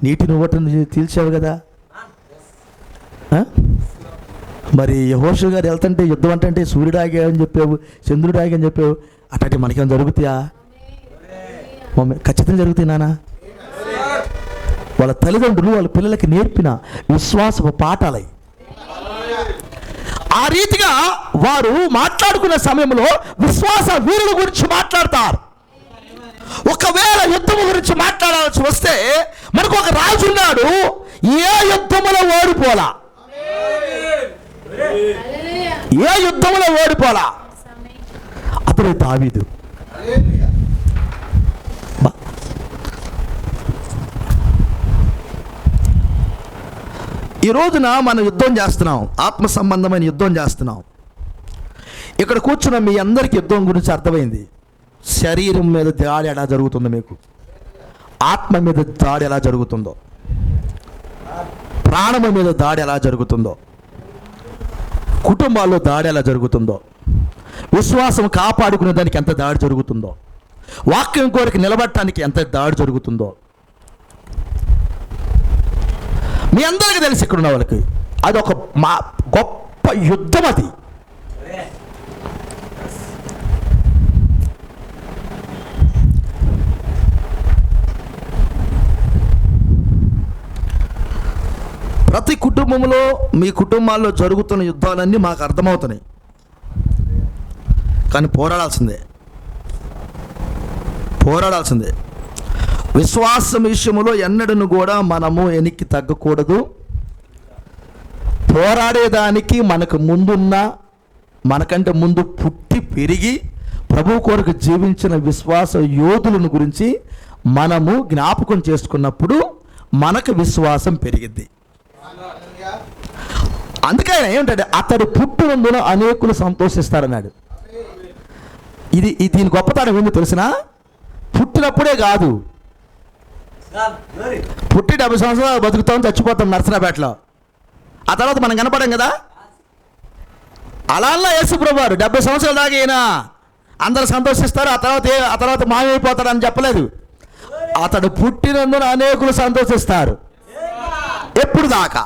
నీటిని ఓటని తీల్చావు కదా, మరి యెహోషువ గారు వెళ్తుంటే యుద్ధం అంటే సూర్యుడు ఆగా అని చెప్పావు, చంద్రుడు ఆగా అని చెప్పావు, అట్లాంటి మనకేమైనా జరుగుతాయా? మమ్మీ ఖచ్చితంగా జరుగుతాయి నాన్న. వాళ్ళ తల్లిదండ్రులు వాళ్ళ పిల్లలకి నేర్పిన విశ్వాసపు పాఠాలై ఆ రీతిగా వారు మాట్లాడుకునే సమయంలో విశ్వాస వీరుల గురించి మాట్లాడతారు. ఒకవేళ యుద్ధం గురించి మాట్లాడాల్సి వస్తే మనకు ఒక రాజు ఉన్నాడు, ఏ యుద్ధములో ఓడిపోలా, ఏ యుద్ధములో ఓడిపోలా, అతడు దావీదు. ఈ రోజున మనం యుద్ధం చేస్తున్నాం, ఆత్మ సంబంధమైన యుద్ధం చేస్తున్నాం. ఇక్కడ కూర్చున్న మీ అందరికీ యుద్ధం గురించి అర్థమైంది. శరీరం మీద దాడి ఎలా జరుగుతుందో, మీకు ఆత్మ మీద దాడి ఎలా జరుగుతుందో, ప్రాణము మీద దాడి ఎలా జరుగుతుందో, కుటుంబాల్లో దాడి ఎలా జరుగుతుందో, విశ్వాసం కాపాడుకునే దానికి ఎంత దాడి జరుగుతుందో, వాక్యం కోరిక నిలబడటానికి ఎంత దాడి జరుగుతుందో మీ అందరికీ తెలిసి ఇక్కడ ఉన్న వాళ్ళకి అది ఒక గొప్ప యుద్ధం. అది ప్రతి కుటుంబంలో, మీ కుటుంబాల్లో జరుగుతున్న యుద్ధాలన్నీ మాకు అర్థమవుతున్నాయి, కానీ పోరాడాల్సిందే. విశ్వాసం విషయంలో ఎన్నడను కూడా మనము వెనక్కి తగ్గకూడదు. పోరాడేదానికి మనకంటే ముందు పుట్టి పెరిగి ప్రభు కొరకు జీవించిన విశ్వాస యోధులను గురించి మనము జ్ఞాపకం చేసుకున్నప్పుడు మనకు విశ్వాసం పెరిగిద్ది. అందుకే ఆయన ఏమిటంటే, అతడు పుట్టినందున అనేకులు సంతోషిస్తారన్నాడు. దీని గొప్పతనం ఏందో తెలిసినా, పుట్టినప్పుడే కాదు, పుట్టి 70 సంవత్సరాలు బతుకుతాం, చచ్చిపోతాం నర్సరాపేటలో. ఆ తర్వాత మనం కనపడం కదా. అలా యేసు ప్రభు వారు 70 సంవత్సరాల దాకా అయినా అందరు సంతోషిస్తారు, ఆ తర్వాత మాయమైపోతాడు అని చెప్పలేదు. అతడు పుట్టినందున అనేకులు సంతోషిస్తారు. ఎప్పుడు దాకా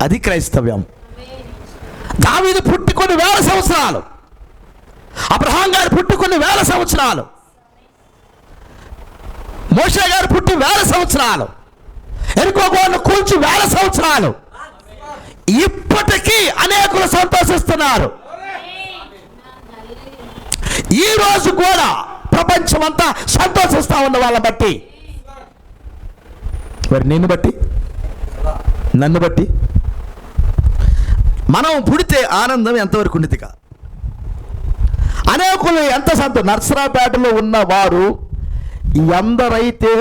అది క్రైస్తవ్యం. దావీదు పుట్టి కొన్ని వేల సంవత్సరాలు, అబ్రహాం గారు పుట్టి కొన్ని వేల సంవత్సరాలు, మోషే గారు పుట్టి వేల సంవత్సరాలు, ఎరుకో గోడను కూల్చి వేల సంవత్సరాలు, ఇప్పటికీ అనేకులు సంతోషిస్తున్నారు. ఈ రోజు కూడా ప్రపంచం అంతా సంతోషిస్తా ఉన్న వాళ్ళని బట్టి, మరి నన్ను బట్టి మనం పుడితే ఆనందం ఎంతవరకు ఉండిదిగా. అనేకులు ఎంత నర్సరాపేటలో ఉన్న వారు ఎందరైతే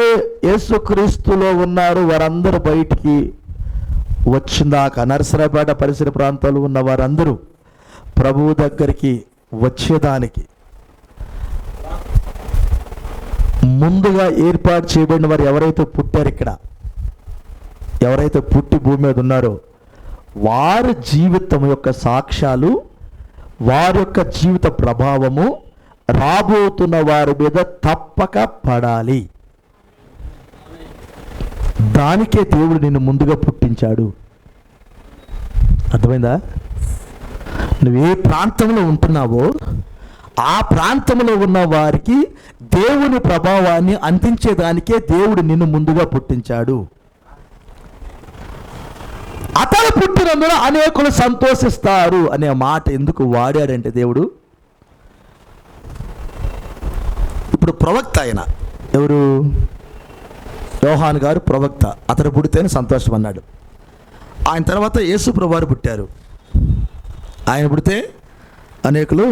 యేసుక్రీస్తులో ఉన్నారో వారందరూ బయటికి వచ్చిందాక నరసరాపేట పరిసర ప్రాంతాల్లో ఉన్న వారందరూ ప్రభువు దగ్గరికి వచ్చేదానికి ముందుగా ఏర్పాటు చేయబడిన వారు ఎవరైతే పుట్టారు, ఇక్కడ ఎవరైతే పుట్టి భూమి మీద ఉన్నారో వారి జీవితం యొక్క సాక్ష్యాలు, వారి యొక్క జీవిత ప్రభావము రాబోతున్న వారి మీద తప్పక పడాలి. దానికే దేవుడు నిన్ను ముందుగా పుట్టించాడు. అర్థమైందా? నువ్వు ఏ ప్రాంతంలో ఉంటున్నావో ఆ ప్రాంతంలో ఉన్న వారికి దేవుని ప్రభావాన్ని అందించేదానికే దేవుడు నిన్ను ముందుగా పుట్టించాడు. అతను పుట్టినందున అనేకులు సంతోషిస్తారు అనే మాట ఎందుకు వాడాడంటే దేవుడు, ఇప్పుడు ప్రవక్త ఆయన ఎవరు, యోహాను గారు ప్రవక్త, అతను పుడితేనే సంతోషం అన్నాడు. ఆయన తర్వాత యేసు ప్రభువారు పుట్టారు, ఆయన పుడితే అనేకులు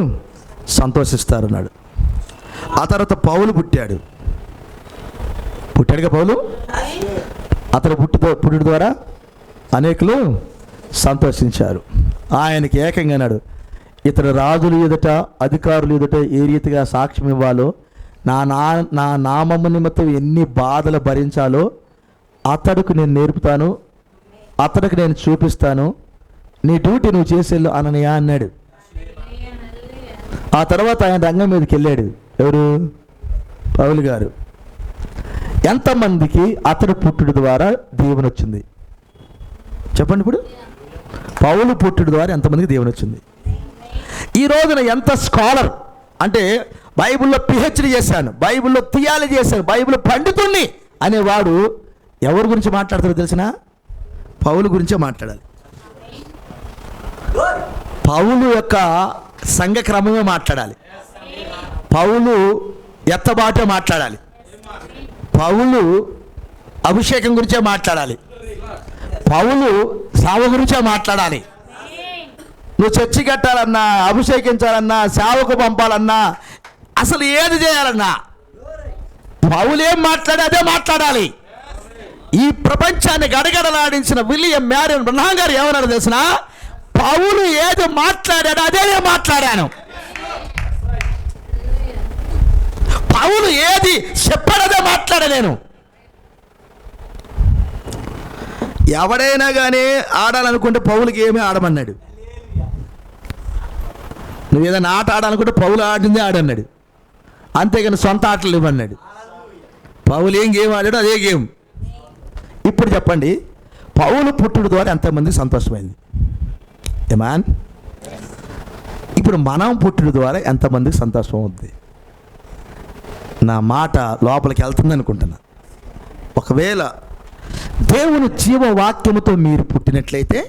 సంతోషిస్తారన్నాడు. ఆ తర్వాత పౌలు పుట్టాడుగా పౌలు, అతను పుట్టుడు ద్వారా అనేకులు సంతోషించారు. ఆయనకి ఏకంగా అన్నాడు, ఇతడు రాజులు ఎదుట అధికారులు ఎదుట ఏ రీతిగా సాక్ష్యం ఇవ్వాలో, నా నామము నిమిత్తం ఎన్ని బాధలు భరించాలో అతడుకు నేను నేర్పుతాను, అతడికి నేను చూపిస్తాను, నీ డ్యూటీ నువ్వు చేసేళ్ళు అననయ్యా అన్నాడు. ఆ తర్వాత ఆయన రంగం మీదకి వెళ్ళాడు. ఎవరు? పౌలు గారు. ఎంతమందికి అతడు పుట్టుడు ద్వారా దేవుని వచ్చింది చెప్పండి. ఇప్పుడు పౌలు పుట్టుడు ద్వారా ఎంతమందికి దేవుని వచ్చింది? ఈ రోజున ఎంత స్కాలర్ అంటే బైబిల్లో పిహెచ్డి చేశాను, బైబిల్లో థియాలజీ చేశాను, బైబిల్ పండితుణ్ణి అనేవాడు ఎవరి గురించి మాట్లాడతారో తెలిసిన? పౌలు గురించే మాట్లాడాలి. పౌలు యొక్క సంఘ క్రమమే మాట్లాడాలి, పౌలు ఎత్తబాటే మాట్లాడాలి, పౌలు అభిషేకం గురించే మాట్లాడాలి, పౌలు సేవ గురించే మాట్లాడాలి. నువ్వు చర్చి కట్టాలన్నా, అభిషేకించాలన్నా, సేవకు పంపాలన్నా, అసలు ఏది చేయాలన్నా పౌలు ఏం మాట్లాడి అదే మాట్లాడాలి. ఈ ప్రపంచాన్ని గడగడలాడించిన విలియం మ్యారియన్ బ్రహ్నాం గారు ఏమన్నాడు తెలిసిన? పౌలు ఏది మాట్లాడాడు అదే మాట్లాడాను. పౌలు ఏది చెప్పాడదే మాట్లాడా నేను. ఎవడైనా కానీ ఆడాలనుకుంటే పౌలుకి ఏమీ ఆడమన్నాడు. నువ్వు ఏదైనా ఆట ఆడాలనుకుంటే పౌలు ఆడిందే ఆడన్నాడు, అంతేగాని సొంత ఆటలు ఇవ్వన్నాడు. పౌలు ఏం గేమ్ ఆడాడో అదే గేమ్. ఇప్పుడు చెప్పండి, పౌలు పుట్టుడు ద్వారా ఎంతమంది సంతోషమైంది? ఏమాన్? ఇప్పుడు మనం పుట్టుడు ద్వారా ఎంతమందికి సంతోషం అవుద్ది? నా మాట లోపలికి వెళ్తుంది అనుకుంటున్నా. ఒకవేళ దేవుని జీవవాక్యముతో మీరు పుట్టినట్లయితే,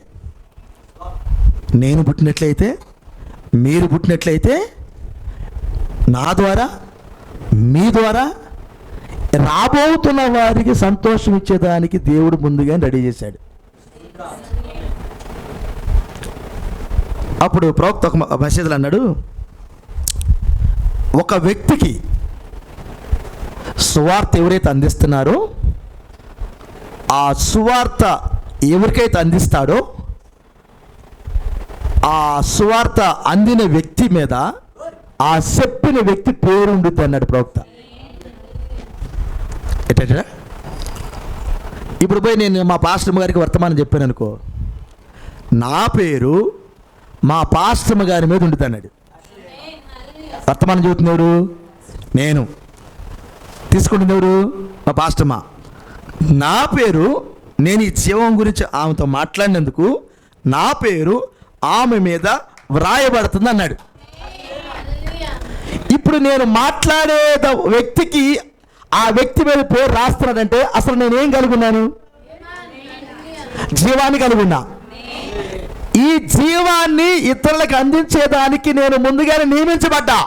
నేను పుట్టినట్లయితే, మీరు పుట్టినట్లయితే, నా ద్వారా మీ ద్వారా రాబోతున్న వారికి సంతోషం ఇచ్చేదానికి దేవుడు ముందుగా రెడీ చేశాడు. అప్పుడు ప్రవక్త ఒక మెసేజ్లు అన్నాడు, ఒక వ్యక్తికి సువార్త ఎవరైతే అందిస్తున్నారో ఆ సువార్త ఎవరికైతే అందిస్తాడో ఆ సువార్త అందిన వ్యక్తి మీద ఆ చెప్పిన వ్యక్తి పేరు ఉండుద్ది అన్నాడు ప్రవక్త. ఎట్లా? ఇప్పుడు పోయి నేను మా పాస్టర్ గారికి వర్తమానం చెప్పాను అనుకో, నా పేరు మా పాస్టర్ గారి మీద ఉండుద్ది అన్నాడు. వర్తమానం చెబుతుంది ఎవరు? నేను. తీసుకుంటుంది ఎవరు? మా పాస్టర్మా. నా పేరు, నేను ఈ జీవం గురించి ఆమెతో మాట్లాడినందుకు నా పేరు ఆమె మీద వ్రాయబడుతుంది అన్నాడు. ఇప్పుడు నేను మాట్లాడే వ్యక్తికి ఆ వ్యక్తి మీద పేరు రాస్తున్నాడంటే అసలు నేనేం కలిగి ఉన్నాను? జీవాన్ని కలిగి ఉన్నా. ఈ జీవాన్ని ఇతరులకు అందించేదానికి నేను ముందుగానే నియమించబడ్డా.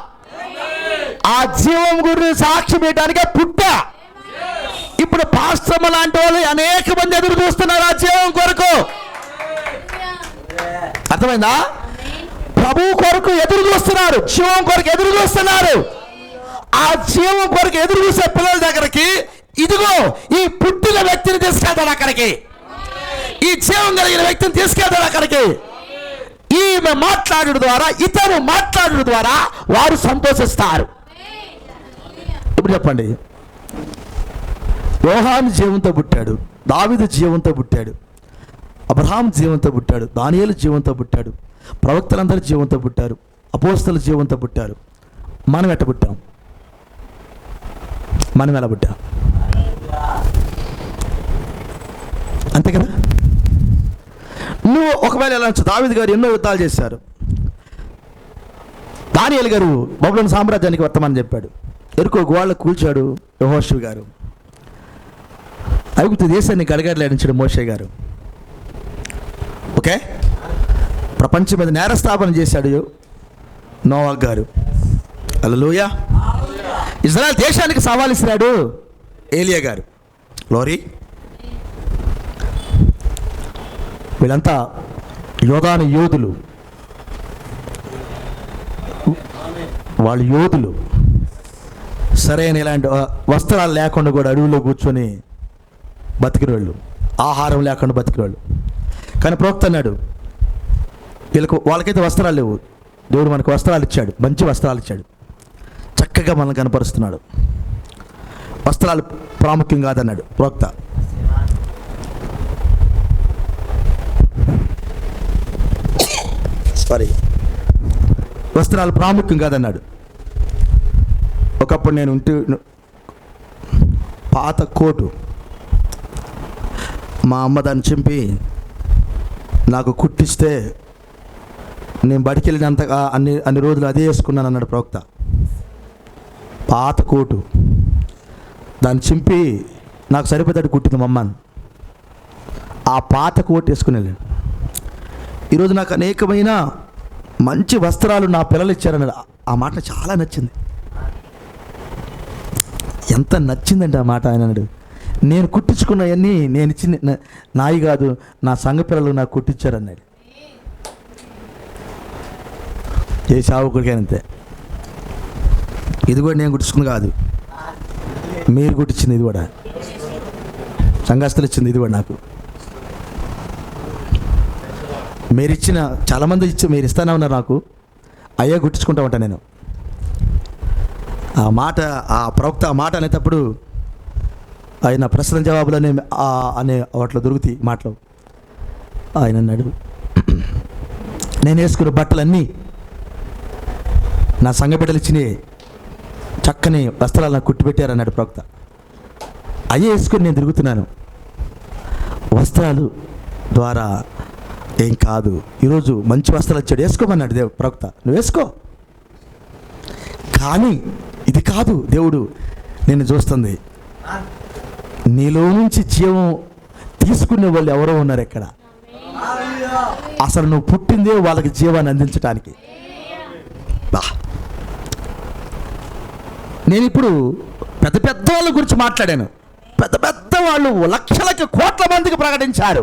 ఆ జీవం గురించి సాక్ష్యం ఇవ్వడానికే పుట్టా. ఇప్పుడు పాస్టర్మ లాంటి వాళ్ళు అనేక మంది ఎదురు చూస్తున్నారు ఆ జీవం కొరకు. అర్థమైందా? ప్రభు కొరకు ఎదురు చూస్తున్నారు, జీవం కొరకు ఎదురు చూస్తున్నారు. ఆ జీవం కొరకు ఎదురు చూసే పిల్లల దగ్గరికి ఇదిగో ఈ పుట్టిన వ్యక్తిని తీసుకెళ్తాడు అక్కడికి, ఈ జీవం కలిగిన వ్యక్తిని తీసుకెళ్తాడు అక్కడికి. ఈమె మాట్లాడడం ద్వారా, ఇతను మాట్లాడడం ద్వారా వారు సంతోషిస్తారు. ఇప్పుడు చెప్పండి, యోహాను జీవంతో పుట్టాడు, దావీదు జీవంతో పుట్టాడు, అబ్రహాం జీవంతో పుట్టాడు, దానియేలు జీవంతో పుట్టాడు, ప్రవక్తలందరూ జీవంతో పుట్టారు, అపోస్తలు జీవంతో పుట్టారు. మనం ఎట్ట పుట్టాం? మనం ఎలా పుట్టాం? అంతే కదా. నువ్వు ఒకవేళ ఎలా వచ్చు, దావీదు గారు ఎన్నో యుద్ధాలు చేశారు, దానియేలు గారు బబులోను సామ్రాజ్యానికి వర్తమానం చెప్పాడు, ఎరుకో గోళ్ళ కూల్చాడు యెహోషువ గారు, ఐగుప్తు దేశాన్ని గడగడలాడించాడు మోషే గారు. ఓకే, ప్రపంచం మీద నేరస్థాపన చేశాడు నోవా గారు. హల్లెలూయా. ఇజ్రాయెల్ దేశానికి సవాల్ ఇస్తున్నాడు ఏలియా గారు. లోరీ, వీళ్ళంతా యోధాను యోధులు, వాళ్ళు యోధులు. సరైన ఇలాంటి వస్త్రాలు లేకుండా కూడా అడవుల్లో కూర్చొని బతికినోళ్ళు, ఆహారం లేకుండా బతికినోళ్ళు. కానీ ప్రవక్త అన్నాడు, వాళ్ళకైతే వస్త్రాలు లేవు, దేవుడు మనకు వస్త్రాలు ఇచ్చాడు, మంచి వస్త్రాలు ఇచ్చాడు, చక్కగా మనల్ని కనపరుస్తున్నాడు. వస్త్రాలు ప్రాముఖ్యం కాదన్నాడు ప్రవక్త. వస్త్రాలు ప్రాముఖ్యం కాదన్నాడు. ఒకప్పుడు నేను పాత కోటు, మా అమ్మ దాన్ని చింపి నాకు కుట్టిస్తే నేను బడికి వెళ్ళినంతగా అన్ని రోజులు అదే వేసుకున్నాను అన్నాడు ప్రవక్త. పాత కోటు దాన్ని చింపి నాకు సరిపోతాడు కుట్టింది మా అమ్మని. ఆ పాత కోటు వేసుకుని వెళ్ళాను. ఈరోజు నాకు అనేకమైన మంచి వస్త్రాలు నా పిల్లలు ఇచ్చారన్నాడు. ఆ మాట చాలా నచ్చింది. ఎంత నచ్చిందంటే ఆ మాట. ఆయన అన్నాడు, నేను కుట్టించుకున్నవన్నీ నేను ఇచ్చిన నాయి కాదు, నా సంఘ పిల్లలు నాకు కుట్టించారన్నాడు. ఏ సావుకుడికైనంతే. ఇది కూడా నేను కుట్టించుకుంది కాదు, మీరు కుట్టించింది. ఇది కూడా సంఘస్థలు ఇచ్చింది. ఇది కూడా నాకు మీరు ఇచ్చిన, చాలామంది మీరు ఇస్తానే ఉన్నారు నాకు, అయ్యే కుట్టించుకుంటా ఉంటాను నేను. ఆ మాట, ఆ ప్రవక్త ఆ మాట అనేటప్పుడు ఆయన ప్రశ్న జవాబులు అనే వాటిలో దొరుకుతాయి మాటలు. ఆయన అన్నాడు, నేను వేసుకున్న బట్టలన్నీ నా సంఘ బిడ్డలు ఇచ్చినాయి, చక్కని వస్త్రాలు నాకు కుట్టిపెట్టారు అన్నాడు ప్రవక్త. అయ్యే వేసుకుని నేను తిరుగుతున్నాను. వస్త్రాలు ద్వారా ఏం కాదు. ఈరోజు మంచి వస్త్రాలు ఇచ్చాడు, వేసుకోమన్నాడు దేవుడు ప్రవక్త, నువ్వు వేసుకో. కానీ ఇది కాదు దేవుడు నేను చూస్తుంది, నీలో నుంచి జీవం తీసుకునే వాళ్ళు ఎవరో ఉన్నారు ఇక్కడ. అసలు నువ్వు పుట్టిందే వాళ్ళకి జీవాన్ని అందించడానికి. నేను ఇప్పుడు పెద్ద పెద్ద వాళ్ళ గురించి మాట్లాడాను. పెద్ద పెద్ద వాళ్ళు లక్షలకి కోట్ల మందికి ప్రకటించారు.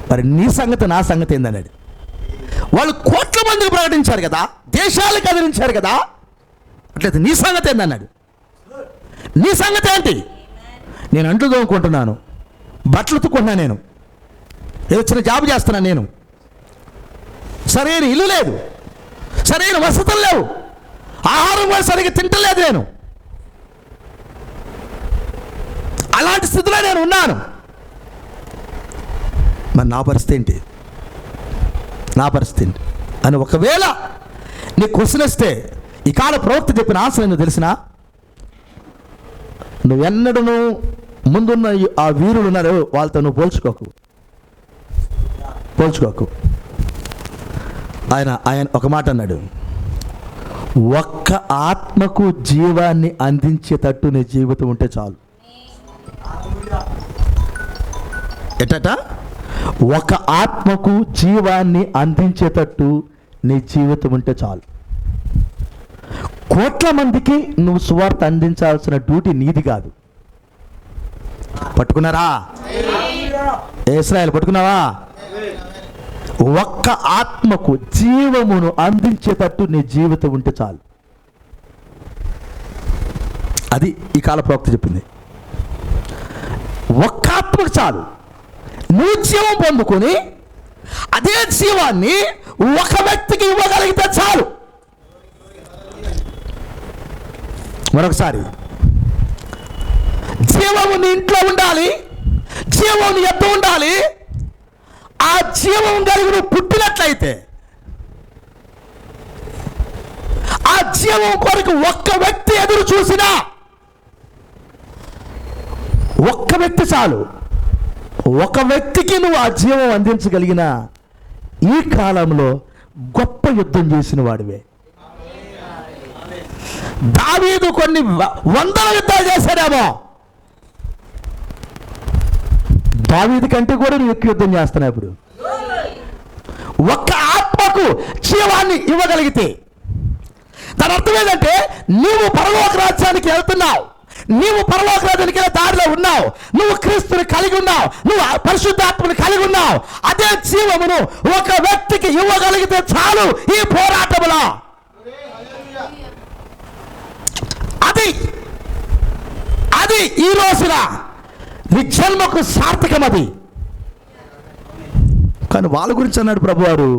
మరి నీ సంగతి నా సంగతి ఏందన్నాడు. వాళ్ళు కోట్ల మందికి ప్రకటించారు కదా, దేశాలకు కదిలించారు కదా, అట్లయితే నీ సంగతి ఏందన్నాడు. నీ సంగతి ఏంటి? నేను అంట్లు తోముకుంటున్నాను, బట్టలు ఉతుక్కుంటున్నాను, నేను ఏదో చిన్న జాబ్ చేస్తున్నాను, నేను సరైన ఇల్లు లేదు, సరైన వసతులు లేవు, ఆహారం కూడా సరిగ్గా తింటలేదు, నేను అలాంటి స్థితిలో నేను ఉన్నాను. మరి నా పరిస్థితి ఏంటి? నా పరిస్థితి ఏంటి అని ఒకవేళ నీ క్వశ్చన్ వస్తే, ఈ కాల ప్రవక్త చెప్పిన ఆన్సర్ ఏందో తెలిసినా, నువ్వెన్నడూ ముందున్న ఆ వీరులు ఉన్నారు, వాళ్ళతో నువ్వు పోల్చుకోకు. ఆయన ఒక మాట అన్నాడు, ఒక్క ఆత్మకు జీవాన్ని అందించేటట్టు నీ జీవితం ఉంటే చాలు. ఎట్టట? ఒక ఆత్మకు జీవాన్ని అందించేటట్టు నీ జీవితం ఉంటే చాలు. కోట్ల మందికి నువ్వు సువార్త అందించాల్సిన డ్యూటీ నీది కాదు. పట్టుకున్నారా? ఇశ్రాయేలు పట్టుకున్నావా? ఒక్క ఆత్మకు జీవమును అందించేటట్టు నీ జీవితం ఉంటే చాలు. అది ఈ కాల ప్రవక్త చెప్పింది. ఒక్క ఆత్మకు చాలు. నువ్వు జీవం పొందుకొని అదే జీవాన్ని ఒక వ్యక్తికి ఇవ్వగలిగితే చాలు. మరొకసారి, జీవము నీ ఇంట్లో ఉండాలి, జీవం నీ ఎద్దు ఉండాలి. ఆ జీవం కలిగి నువ్వు పుట్టినట్లయితే ఆ జీవం కొరకు ఒక్క వ్యక్తి ఎదురు చూసినా, ఒక్క వ్యక్తి చాలు. ఒక వ్యక్తికి నువ్వు ఆ జీవం అందించగలిగిన ఈ కాలంలో గొప్ప యుద్ధం చేసిన వాడివే. దావీదు కొన్ని వందల యుద్ధాలు చేశాడేమో, దావీదు కంటే కూడా నువ్వు ఎక్కువ యుద్ధం చేస్తున్నావు. ఇప్పుడు ఒక్క ఆత్మకు జీవాన్ని ఇవ్వగలిగితే దాని అర్థం ఏంటంటే నీవు పరలోక రాజ్యానికి వెళ్తున్నావు, నీవు పరలోక రాజ్యానికి వెళ్ళే దారిలో ఉన్నావు, నువ్వు క్రీస్తుని కలిగి ఉన్నావు, నువ్వు పరిశుద్ధాత్మని కలిగి ఉన్నావు. అదే జీవమును ఒక వ్యక్తికి ఇవ్వగలిగితే చాలు ఈ పోరాటంలో. అది అది ఈ రోజున నీ జన్మకు సార్థకం. అది కానీ వాళ్ళ గురించి అన్నాడు ప్రభువారు,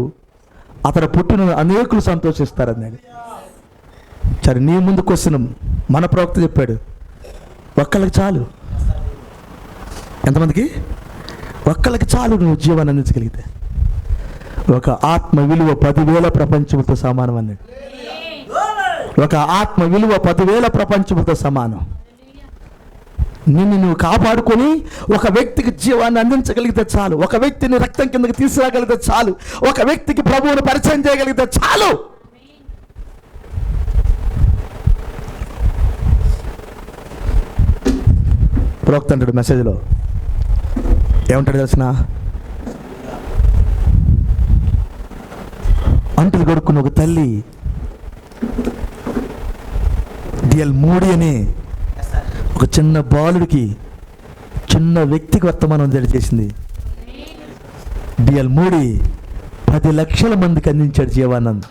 అతను పుట్టిన అనేకులు సంతోషిస్తారన్నాడు. సరే, నీ ముందు క్వశ్చన్ మన ప్రవక్త చెప్పాడు, ఒక్కళ్ళకి చాలు. ఎంతమందికి? ఒక్కళ్ళకి చాలు నువ్వు జీవాన్ని అందించగలిగితే. ఒక ఆత్మ విలువ 10,000 ప్రపంచంతో సమానం అన్నాడు. ఒక ఆత్మ విలువ 10,000 ప్రపంచంతో సమానం. నిన్ను నువ్వు కాపాడుకొని ఒక వ్యక్తికి జీవాన్ని అందించగలిగితే చాలు, ఒక వ్యక్తిని రక్తం కిందకి తీసుకురాగలిగితే చాలు, ఒక వ్యక్తికి ప్రభువుని పరిచయం చేయగలిగితే చాలు. ప్రవక్త అంటాడు మెసేజ్లో, ఏమంటాడు తెలిసిన? అంటులు కొడుకున్న ఒక తల్లి డిఎల్ మూడి అనే ఒక చిన్న బాలుడికి, చిన్న వ్యక్తికి వర్తమానం తెలియజేసింది. డిఎల్ మూడి 10 లక్షల మందికి అందించాడు జీవానంద్.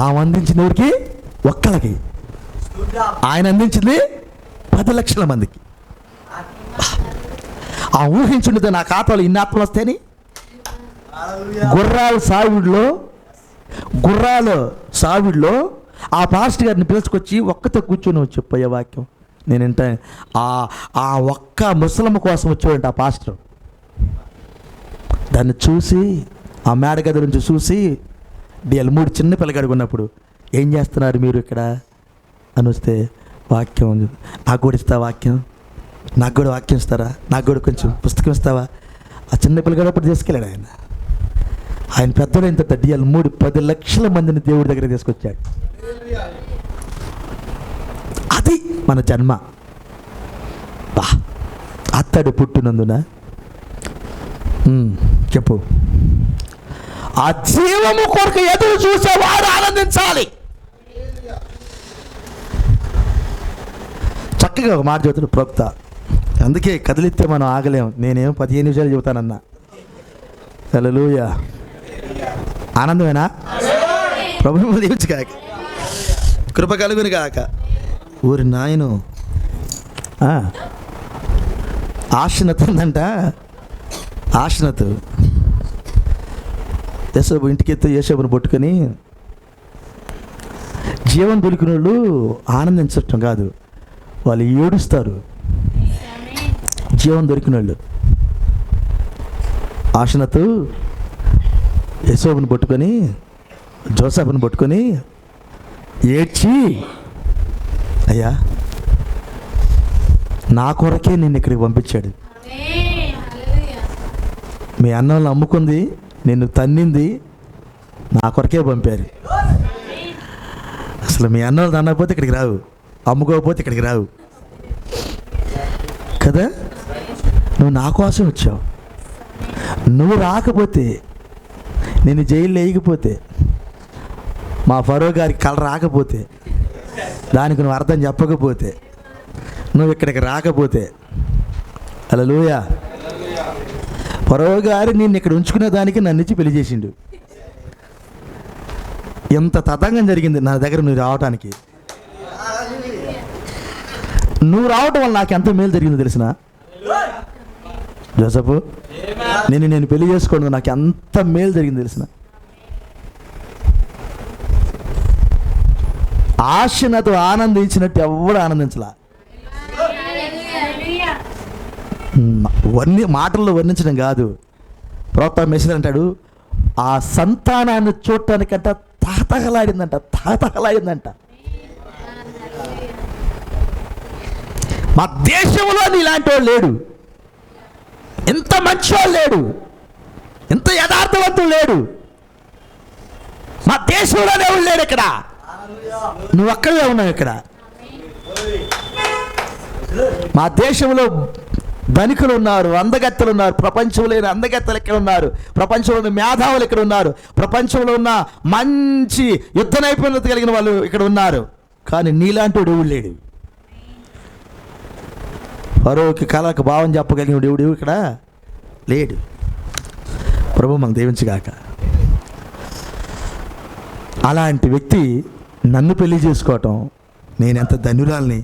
ఆమె అందించిన ఊరికి ఒక్కళ్ళకి, ఆయన అందించింది 10 లక్షల మందికి. ఆ ఊహించుండదు నా ఖాతాలో ఇన్ని ఆత్మలు వస్తాయని. గుర్రాల సావిడిలో ఆ పాస్టర్ గారిని పిలుచుకొచ్చి ఒక్కతో కూర్చొని చెప్పయ్యే వాక్యం నేను వింటా. ఆ ఒక్క ముసలమ్మ కోసం వచ్చాడంట ఆ పాస్టర్. దాన్ని చూసి, ఆ మేడ గది నుంచి చూసి, డిఎల్ 3 చిన్న పిల్లగాడికి ఉన్నప్పుడు, ఏం చేస్తున్నారు మీరు ఇక్కడ అని వస్తే, వాక్యం నాకు కూడా ఇస్తా, వాక్యం నాకు కూడా వాక్యం ఇస్తారా, నాకు కూడా కొంచెం పుస్తకం ఇస్తావా? ఆ చిన్న పిల్లగాడప్పుడు తీసుకెళ్ళాడు ఆయన. ఆయన పెద్దలు ఇంత డిఎల్ 3 10 లక్షల మందిని దేవుడి దగ్గర తీసుకొచ్చాడు. అది మన జన్మ. అత్తడు పుట్టినందున చెప్పు, ఆ జీవము కొరకు ఎదురు చూసేవాడు ఆనందించాలి. చక్కగా ఒక మాట చెబుతాడు ప్రవక్త. అందుకే కదిలిస్తే మనం ఆగలేము. నేనేం 15 నిమిషాలు చెబుతానన్నా. హల్లెలూయా. ఆనందమేనా? ప్రభువు దీవించు కాక, కృప కలుగును కాక. ఊరి నాయను ఆశనత ఉందంట. ఆశనత యేసోబు ఇంటికి ఎత్తే యేసోబుని పట్టుకొని, జీవం దొరికిన వాళ్ళు ఆనందించటం కాదు, వాళ్ళు ఏడుస్తారు. జీవం దొరికిన వాళ్ళు ఆశనతు యేసోబుని పట్టుకొని, జోసెఫ్ని పట్టుకొని ఏడ్చి, అయ్యా నా కొరకే నిన్ను ఇక్కడికి పంపించాడు. మీ అన్నంలో అమ్ముకుంది, నిన్ను తన్నింది నా కొరకే పంపారు. అసలు మీ అన్నంలో తన్నకపోతే ఇక్కడికి రావు, అమ్ముకోకపోతే ఇక్కడికి రావు కదా. నువ్వు నా కోసం వచ్చావు. నువ్వు రాకపోతే, నేను జైల్లో వేయకపోతే, మా ఫరో గారికి కళ రాకపోతే, దానికి నువ్వు అర్థం చెప్పకపోతే, నువ్వు ఇక్కడికి రాకపోతే, హల్లెలూయా. ఫరో గారు నిన్ను ఇక్కడ ఉంచుకునే దానికి నన్ను ఇచ్చి పెళ్లి చేసిండు. ఎంత తతంగం జరిగింది నా దగ్గర నువ్వు రావటానికి. నువ్వు రావటం వల్ల నాకు ఎంత మేలు జరిగిందో తెలిసిన జోసఫ్, నేను పెళ్లి చేసుకోవడం నాకు ఎంత మేలు జరిగింది తెలిసిన. ఆశనతో ఆనందించినట్టు ఎవడు ఆనందించలా. మాటల్లో వర్ణించడం కాదు. ప్రవక్త మెసేజ్ అంటాడు, ఆ సంతానాన్ని చూడటానికంట తాతహలాడిందంట. మా దేశంలో ఇలాంటి వాడు లేడు, ఎంత మంచివాడు లేడు, ఎంత యథార్థవంతుడు లేడు. మా దేశంలోనే ఎవడు లేడు. ఇక్కడ నువ్వు అక్కడే ఉన్నావు. ఇక్కడ మా దేశంలో ధనికులు ఉన్నారు, అందగత్తెలు ఉన్నారు. ప్రపంచంలో లేని అందగత్తెలు ఇక్కడ ఉన్నారు. ప్రపంచంలో ఉన్న మేధావులు ఇక్కడ ఉన్నారు. ప్రపంచంలో ఉన్న మంచి యుద్ధ నైపుణ్యత కలిగిన వాళ్ళు ఇక్కడ ఉన్నారు. కానీ నీలాంటి వాడు ఎవడు లేడు. ఫరోకి కళకు భావం చెప్పగలిగిన దేవుడు ఇక్కడ లేడు. ప్రభు మనకు దీవించుగాక. అలాంటి వ్యక్తి నన్ను పెళ్లి చేసుకోవటం, నేనెంత ధన్యురాల్ని.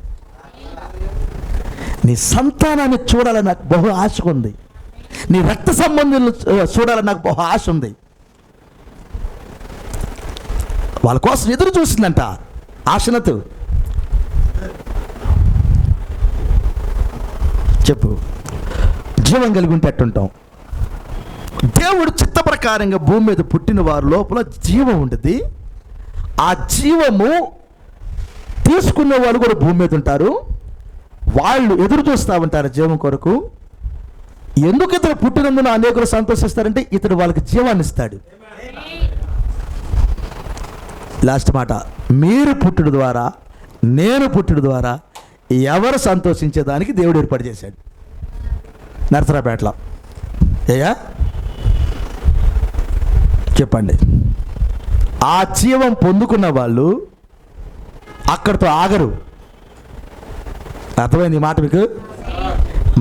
నీ సంతానాన్ని చూడాలని నాకు బహు ఆశ ఉంది. నీ రక్త సంబంధులు చూడాలని నాకు బహు ఆశ ఉంది. వాళ్ళ కోసం ఎదురు చూసిందంట ఆశనతు. చెప్పు, జీవం కలిగి ఉంటే ఎట్టుంటాం? దేవుడు చిత్త ప్రకారంగా భూమి మీద పుట్టిన వారి లోపల జీవం ఉంటుంది. ఆ జీవము తీసుకునే వాళ్ళు కూడా భూమి మీద ఉంటారు. వాళ్ళు ఎదురు చూస్తూ ఉంటారు జీవం కొరకు. ఎందుకు ఇతడు పుట్టినందున అనేకులు సంతోషిస్తారంటే ఇతడు వాళ్ళకి జీవాన్ని ఇస్తాడు. లాస్ట్ మాట, మీరు పుట్టుడు ద్వారా, నేను పుట్టుడు ద్వారా ఎవరు సంతోషించేదానికి దేవుడు ఏర్పాటు చేశాడు. నరసరాపేటలో ఏయా చెప్పండి. ఆ జీవం పొందుకున్న వాళ్ళు అక్కడితో ఆగరు. అర్థమైంది ఈ మాట మీకు?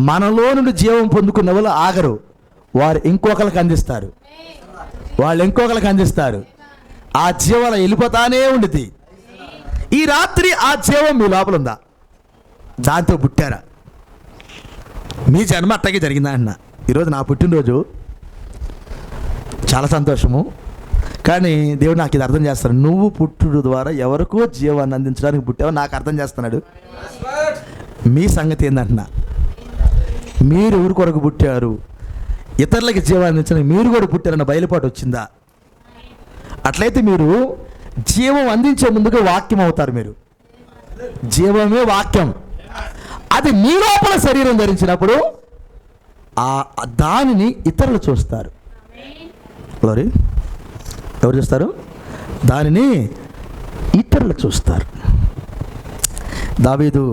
మనలో నుండి జీవం పొందుకున్న వాళ్ళు ఆగరు. వారు ఇంకొకరికి అందిస్తారు. వాళ్ళు ఇంకొకరికి అందిస్తారు. ఆ జీవం వెళ్ళిపోతానే ఉండిద్ది. ఈ రాత్రి ఆ జీవం మీ లోపల ఉందా? దాంతో పుట్టారా? మీ జన్మ అట్టగే జరిగిందా అన్న? ఈరోజు నా పుట్టినరోజు, చాలా సంతోషము. కానీ దేవుడు నాకు ఇది అర్థం చేస్తాడు. నువ్వు పుట్టుడు ద్వారా ఎవరికో జీవాన్ని అందించడానికి పుట్టావో నాకు అర్థం చేస్తున్నాడు. మీ సంగతి ఏందంటున్నా? మీరు ఎవరి కొరకు పుట్టారు? ఇతరులకి జీవాన్ని అందించడానికి మీరు కూడా పుట్టారన్న బయలుపాటు వచ్చిందా? అట్లయితే మీరు జీవం అందించే ముందుగా వాక్యం అవుతారు. మీరు జీవమే వాక్యం. అది మీ లోపల శరీరం ధరించినప్పుడు దానిని ఇతరులు చూస్తారు. ఎవరు చూస్తారు? దానిని ఇతరులు చూస్తారు. దావీదు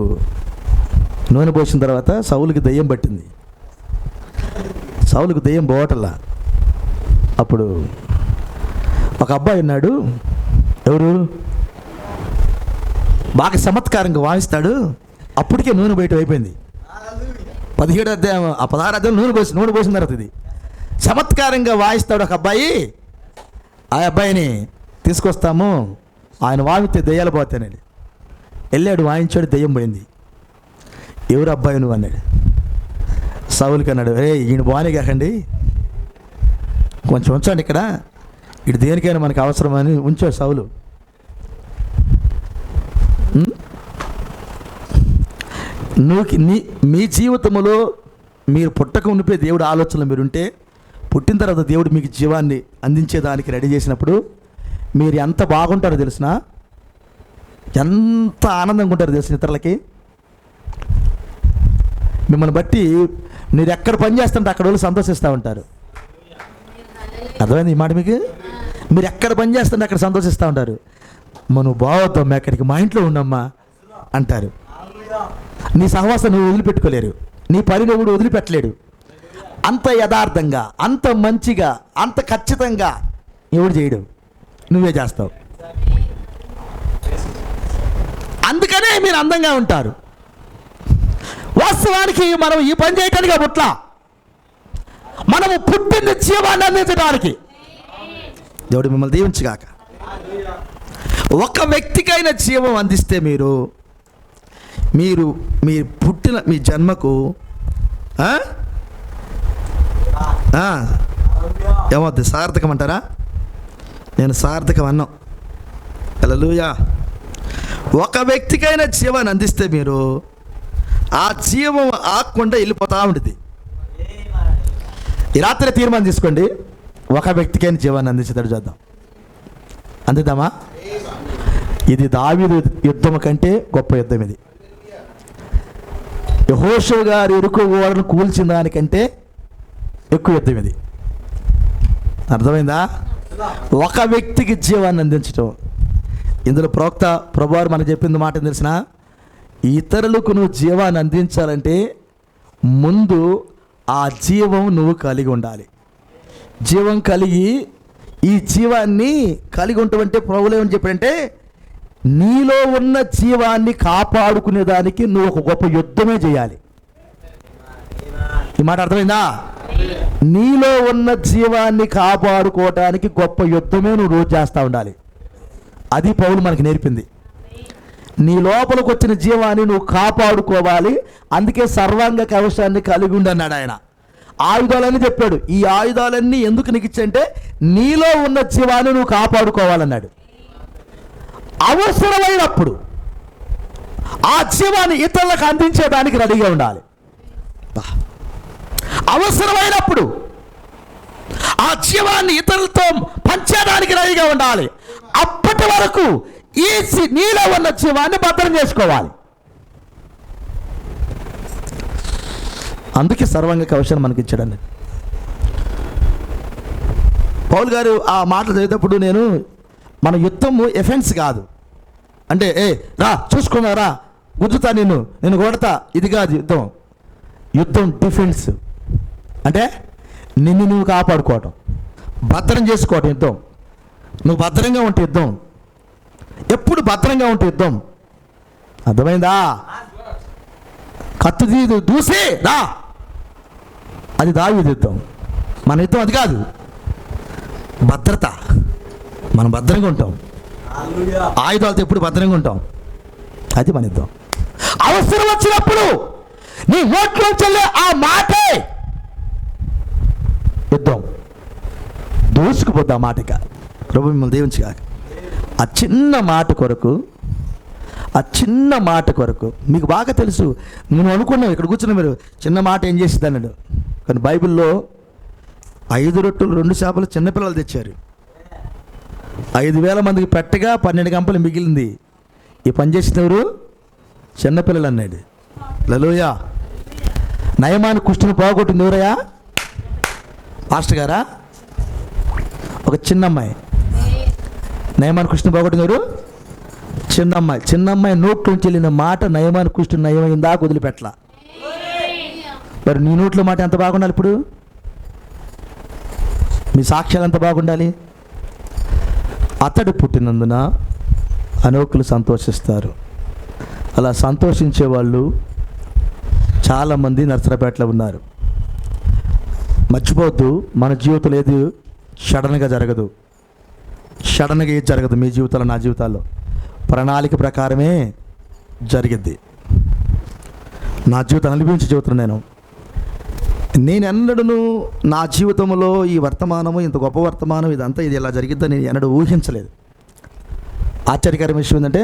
నూనె పోసిన తర్వాత సౌలుకి దెయ్యం పట్టింది. సౌలుకి దెయ్యం పోవటల్లా. అప్పుడు ఒక అబ్బాయి ఉన్నాడు. ఎవరు? బాగా చమత్కారంగా వాయిస్తాడు. అప్పటికే నూనె బయట అయిపోయింది. 17వ అధ్యాయం 16వ అధ్యాయం నూనె పోసిన తర్వాత ఇది చమత్కారంగా వాయిస్తాడు ఒక అబ్బాయి. ఆ అబ్బాయిని తీసుకొస్తాము, ఆయన వాయిస్తే దెయ్యాలు పోతానని వెళ్ళాడు. వాయించాడు, దెయ్యం పోయింది. ఎవరు అబ్బాయి నువ్వు అన్నాడు. సౌలుకి అన్నాడు, ఈయన బాగానే కాకండి, కొంచెం ఉంచండి ఇక్కడ, ఇటు దేనికైనా మనకు అవసరమని ఉంచాడు సౌలు. మీ జీవితంలో మీరు పుట్టక ఉండిపోయి దేవుడు ఆలోచనలు మీరుంటే, పుట్టిన తర్వాత దేవుడు మీకు జీవాన్ని అందించేదానికి రెడీ చేసినప్పుడు మీరు ఎంత బాగుంటారో తెలిసిన, ఎంత ఆనందంగా ఉంటారో తెలిసిన. ఇతరులకి మిమ్మల్ని బట్టి మీరు ఎక్కడ పని చేస్తుంటే అక్కడ వాళ్ళు సంతోషిస్తూ ఉంటారు. అర్థమైంది ఈ మాట మీకు? మీరు ఎక్కడ పని చేస్తుంటే అక్కడ సంతోషిస్తూ ఉంటారు. మనం బావద్దమ్మా, ఎక్కడికి మా ఇంట్లో ఉండమ్మా అంటారు. నీ సహవాసం నువ్వు వదిలిపెట్టుకోలేరు, నీ పని నువ్వు వదిలిపెట్టలేడు. అంత యథార్థంగా, అంత మంచిగా, అంత ఖచ్చితంగా ఎవడు చేయడు, నువ్వే చేస్తావు. అందుకనే మీరు అందంగా ఉంటారు. వాస్తవానికి మనం ఈ పని చేయటానికి పుట్ల, మనము పుట్టింది జీవాన్ని అందించడానికి. దేవుడు మిమ్మల్ని దీవించుగాక. ఒక వ్యక్తికైనా జీవం అందిస్తే మీరు మీ పుట్టిన మీ జన్మకు ఏమవుతుంది? సార్థకం అంటారా? నేను సార్థకం అన్నాం. హల్లెలూయా. ఒక వ్యక్తికైనా జీవాన్ని అందిస్తే మీరు ఆ జీవం ఆకుండా వెళ్ళిపోతూ ఉంటుంది. ఈ రాత్రి తీర్మానం తీసుకోండి, ఒక వ్యక్తికైనా జీవాన్ని అందించేటట్టు చేద్దాం. అందుదామా? ఇది దావీదు యుద్ధం కంటే గొప్ప యుద్ధం. ఇది యెహోషువ గారి ఎరుకో ఓడను కూల్చిన దానికంటే ఎక్కువ యుద్ధం ఇది. అర్థమైందా? ఒక వ్యక్తికి జీవాన్ని అందించటం. ఇందులో ప్రవక్త ప్రభువారు మనకు చెప్పింది మాట తెలిసిన, ఇతరులకు నువ్వు జీవాన్ని అందించాలంటే ముందు ఆ జీవం నువ్వు కలిగి ఉండాలి. జీవం కలిగి ఈ జీవాన్ని కలిగి ఉంటామంటే ప్రభువులు ఏమని చెప్పారంటే, నీలో ఉన్న జీవాన్ని కాపాడుకునే దానికి నువ్వు ఒక గొప్ప యుద్ధమే చేయాలి. ఈ మాట అర్థమైందా? నీలో ఉన్న జీవాన్ని కాపాడుకోవడానికి గొప్ప యుద్ధమే నువ్వు రోజు చేస్తూ ఉండాలి. అది పౌలు మనకి నేర్పింది. నీ లోపలికి వచ్చిన జీవాన్ని నువ్వు కాపాడుకోవాలి. అందుకే సర్వాంగ కవచాన్ని కలిగి ఉండన్నాడు ఆయన. ఆయుధాలని చెప్పాడు. ఈ ఆయుధాలన్నీ ఎందుకు నీకు ఇచ్చంటే నీలో ఉన్న జీవాన్ని నువ్వు కాపాడుకోవాలన్నాడు. అవసరమైనప్పుడు ఆ జీవాన్ని ఇతరులకు అందించేదానికి రెడీగా ఉండాలి. అవసరమైనప్పుడు ఆ జీవాన్ని ఇతరులతో పంచేదానికి రెడీగా ఉండాలి. అప్పటి వరకు ఈ నీలో ఉన్న జీవాన్ని భద్రం చేసుకోవాలి. అందుకే సర్వాంగ కవచాన్ని మనకి ఇచ్చాడండి. పౌలు గారు ఆ మాటలు చదివేటప్పుడు నేను మన యుద్ధము ఎఫెన్స్ కాదు అంటే రా చూసుకున్నారా గుద్దుతా నేను కొడతా, ఇది కాదు యుద్ధం. యుద్ధం డిఫెన్స్ అంటే నిన్ను నువ్వు కాపాడుకోవటం, భద్రం చేసుకోవటం యుద్ధం. నువ్వు భద్రంగా ఉంటే యుద్ధం, ఎప్పుడు భద్రంగా ఉంటే యుద్ధం. అర్థమైందా? కత్తి దూసి రా, అది దావీదు యుద్ధం. మన యుద్ధం అది కాదు. భద్రత, మనం భద్రంగా ఉంటాం. ఆయుధాలతో ఎప్పుడు భద్రంగా ఉంటాం. అది మన యుద్ధం. అవసరం వచ్చినప్పుడు నీ నోట్లో చెల్లే ఆ మాటే యుద్ధం. దూసుకుపోద్దా మాటగా. ప్రభు మిమ్మల్ని దీవించుగాక. ఆ చిన్న మాట కొరకు మీకు బాగా తెలుసు. నేను అనుకున్నాను ఇక్కడ కూర్చున్న మీరు చిన్న మాట ఏం చేసింది అన్నాడు. కానీ బైబిల్లో 5 రొట్టెలు 2 చేపలు చిన్నపిల్లలు తెచ్చారు. 5,000 మందికి పెట్టగా 12 గంపలు మిగిలింది. ఈ పని చేసిన ఎవరు? చిన్నపిల్లలు అన్నాడు. హల్లెలూయా. నయమాను కుష్టును పోగొట్టింది ఎవరయ్యా? పాస్టర్ గారా? ఒక చిన్నమ్మాయి. నయమాను కుష్టును పోగొట్టింది ఎవరు? చిన్నమ్మాయి నోట్లోంచి వెళ్ళిన మాట నయమాను కుష్టు నయమైందా వదిలిపెట్టలా. మరి నీ నోట్లో మాట ఎంత బాగుండాలి? ఇప్పుడు మీ సాక్ష్యాలు ఎంత బాగుండాలి? అతడు పుట్టినందున అనేకులు సంతోషిస్తారు. అలా సంతోషించే వాళ్ళు చాలామంది నర్సరాపేటలో ఉన్నారు. మర్చిపోవద్దు, మన జీవితంలో ఏది సడన్గా జరగదు. సడన్గా ఏది జరగదు. మీ జీవితాల్లో, నా జీవితాల్లో ప్రణాళిక ప్రకారమే జరిగిద్ది. నా జీవితం అనుభవించి చెబుతున్నాను. నేను ఎన్నడూ నా జీవితంలో ఈ వర్తమానము, ఇంత గొప్ప వర్తమానం, ఇదంతా ఇది ఇలా జరిగిద్దని నేను ఎన్నడూ ఊహించలేదు. ఆశ్చర్యకరమైన విషయం ఏంటంటే,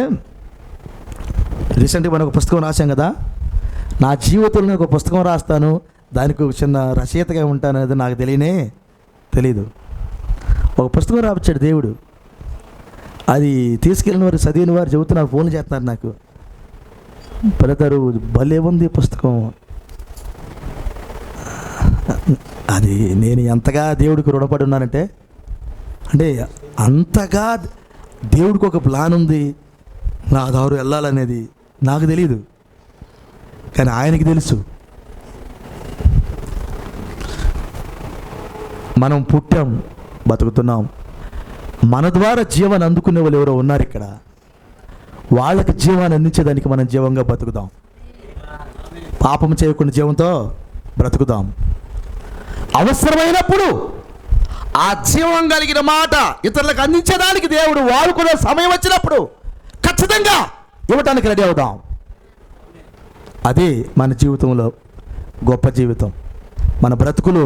రీసెంట్గా మనం ఒక పుస్తకం రాశాం కదా. నా జీవితంలో ఒక పుస్తకం రాస్తాను, దానికి ఒక చిన్న రచయితగా ఉంటాను అనేది నాకు తెలీదు. ఒక పుస్తకం రాపించాడు దేవుడు. అది తీసుకెళ్ళిన వారు, చదివిన వారు చెబుతున్నారు, ఫోన్ చేస్తున్నారు నాకు. బ్రదరు భలే ఉంది పుస్తకం. అది నేను ఎంతగా దేవుడికి రుణపడి ఉన్నానంటే, అంటే అంతగా దేవుడికి ఒక ప్లాన్ ఉంది నా దారు వెళ్ళాలనేది. నాకు తెలీదు, కానీ ఆయనకి తెలుసు. మనం పుట్టాం, బతుకుతున్నాం. మన ద్వారా జీవాన్ని అందుకునే వాళ్ళు ఎవరో ఉన్నారు ఇక్కడ. వాళ్ళకి జీవాన్ని అందించేదానికి మనం జీవంగా బతుకుదాం. పాపం చేయకుండా జీవంతో బ్రతుకుదాం. అవసరమైనప్పుడు ఆ జీవం కలిగిన మాట ఇతరులకు అందించడానికి దేవుడు వాడుకునే సమయం వచ్చినప్పుడు ఖచ్చితంగా ఇవ్వటానికి రెడీ అవుదాం. అదే మన జీవితంలో గొప్ప జీవితం. మన బ్రతుకులు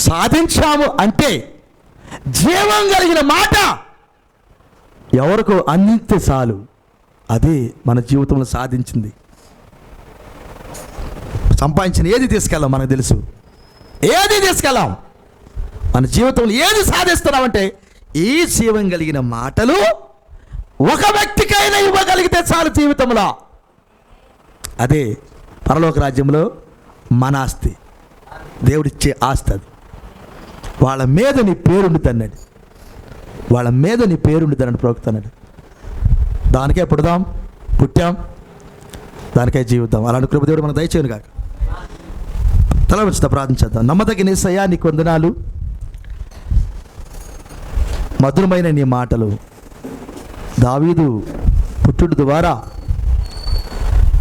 సాధించాము అంటే జీవం కలిగిన మాట ఎవరికో అందిస్తే చాలు, అదే మన జీవితంలో సాధించింది. సంపాదించిన ఏది తీసుకెళ్ళాం మనకు తెలుసు, ఏది తీసుకెళ్ళాం. మన జీవితంలో ఏది సాధిస్తున్నామంటే ఈ జీవం కలిగిన మాటలు ఒక వ్యక్తికైనా ఇవ్వగలిగితే చాలు జీవితంలో. అదే పరలోక రాజ్యంలో మన ఆస్తి, దేవుడిచ్చే ఆస్తి. అది వాళ్ళ మీద నీ పేరుండుతుంది అన్నాడు, వాళ్ళ మీద నీ పేరుండుతుంది అన్నాడు ప్రవక్త అన్నాడు. దానికే పుట్టాం, దానికే జీవితం. అలాంటి కృప దేవుడు మనకు దయచేయను కాక. తల వచ్చి ప్రార్థించేద్దాం. నమ్మదగిన యేసయ్యా, నీకు వందనాలు. మధురమైన నీ మాటలు దావీదు పుట్టుడు ద్వారా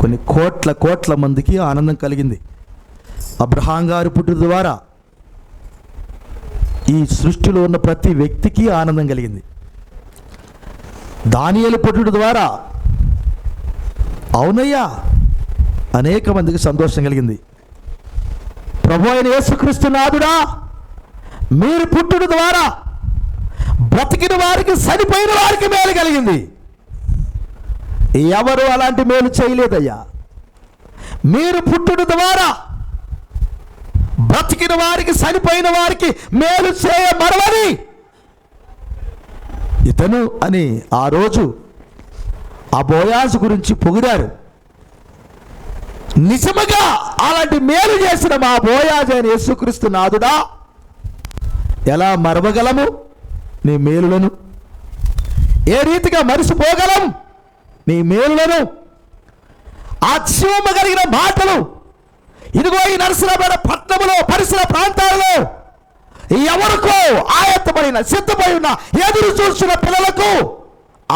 కొన్ని కోట్ల మందికి ఆనందం కలిగింది. అబ్రహాం గారు పుట్టుడు ద్వారా ఈ సృష్టిలో ఉన్న ప్రతి వ్యక్తికి ఆనందం కలిగింది. దానియేలు పుట్టుడు ద్వారా అవునయ్యా అనేక మందికి సంతోషం కలిగింది. ప్రభు అయిన యేసుక్రీస్తు నాథుడా, మీరు పుట్టుడు ద్వారా బ్రతికిన వారికి, చనిపోయిన వారికి మేలు కలిగింది. ఎవరు అలాంటి మేలు చేయలేదయ్యా. మీరు పుట్టుడు ద్వారా బ్రతికిన వారికి, చనిపోయిన వారికి మేలు చేయమరవని ఇతను అని ఆ రోజు ఆ బోయాజు గురించి పొగిడారు. నిజముగా అలాంటి మేలు చేసిన మా బోయాజు అయిన యేసుక్రీస్తు నాథుడా, ఎలా మరవగలము నీ మేలులను? ఏ రీతిగా మరిసిపోగలం నీ మేలులను? ఆ జీవము కలిగిన మాటలు ఇదిగో ఈ నరసరాపేట పట్టణంలో, పరిసర ప్రాంతాలలో ఎవరికో ఆయత్తమైన, సిద్ధపై ఉన్న, ఎదురు చూస్తున్న పిల్లలకు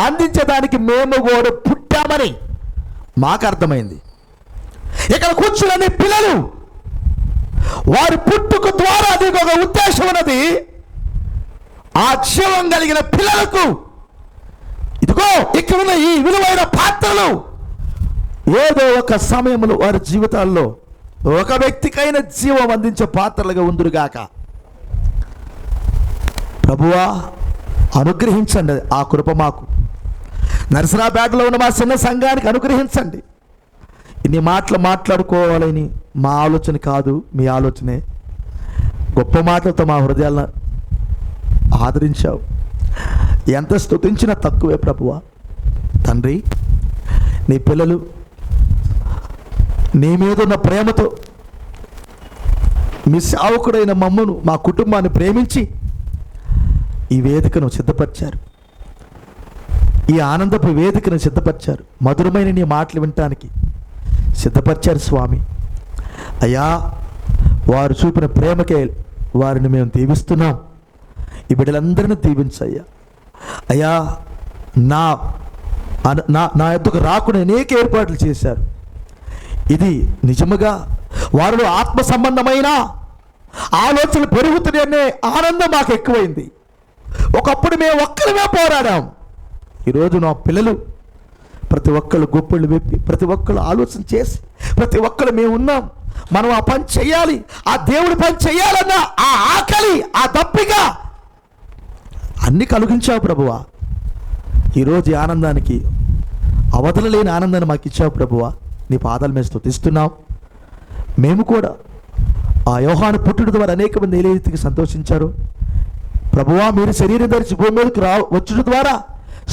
అందించడానికి మేము కూడా పుట్టామని మాకు అర్థమైంది. ఇక్కడ కూర్చున్న పిల్లలు, వారి పుట్టుక ద్వారా దీనికి ఒక ఉద్దేశం ఉన్నది. ఆ జీవం కలిగిన పిల్లలకు ఇదిగో ఇక్కడున్న ఈ విలువైన పాత్రలు ఏదో ఒక సమయంలో వారి జీవితాల్లో ఒక వ్యక్తికైన జీవం అందించే పాత్రలుగా ఉందురుగాక. ప్రభువా, అనుగ్రహించండి ఆ కృప మాకు. నరసరాపేటలో ఉన్న మా చిన్న సంఘానికి అనుగ్రహించండి. ఇన్ని మాటలు మాట్లాడుకోవాలని మా ఆలోచన కాదు, మీ ఆలోచనే. గొప్ప మాటలతో మా హృదయాలను ఆదరించావు. ఎంత స్తుతించినా తక్కువే ప్రభువా. తండ్రి, నీ పిల్లలు నీ మీద ఉన్న ప్రేమతో మీ సేవకుడైన మమ్మను, మా కుటుంబాన్ని ప్రేమించి ఈ వేదికను సిద్ధపరిచారు. ఈ ఆనందపు వేదికను సిద్ధపరిచారు. మధురమైన నీ మాటలు వినటానికి సిద్ధపరిచారు స్వామి. అయ్యా, వారు చూపిన ప్రేమకే వారిని మేము దీవిస్తున్నాం. ఈ బిడ్డలందరినీ దీవించయ్యా. అయ్యా, నా నా యొద్దకు రాకుండా అనేక ఏర్పాట్లు చేశారు. ఇది నిజముగా వారిలో ఆత్మ సంబంధమైన ఆలోచనలు పెరుగుతున్నాయనే ఆనందం మాకు ఎక్కువైంది. ఒకప్పుడు మేము ఒక్కరిమే పోరాడాం. ఈరోజు నా పిల్లలు ప్రతి ఒక్కళ్ళు గొప్పళ్ళు వెప్పి, ప్రతి ఒక్కళ్ళు ఆలోచన చేసి, ప్రతి ఒక్కళ్ళు మేము ఉన్నాం, మనం ఆ పని చేయాలి, ఆ దేవుడి పని చేయాలన్న ఆ ఆకలి, ఆ దప్పిక అన్ని కలిగించావు ప్రభువా. ఈరోజు ఈ ఆనందానికి అవతల లేని ఆనందాన్ని మాకు ఇచ్చావు ప్రభువా. నీ పాదాల మీద స్తుతిస్తున్నాం. మేము కూడా ఆ యోహాను పుట్టుడు ద్వారా అనేక మంది ఏ రీతికి సంతోషించారు ప్రభువా. మీరు శరీరం ధరించి భూమి మీదకి వచ్చుట ద్వారా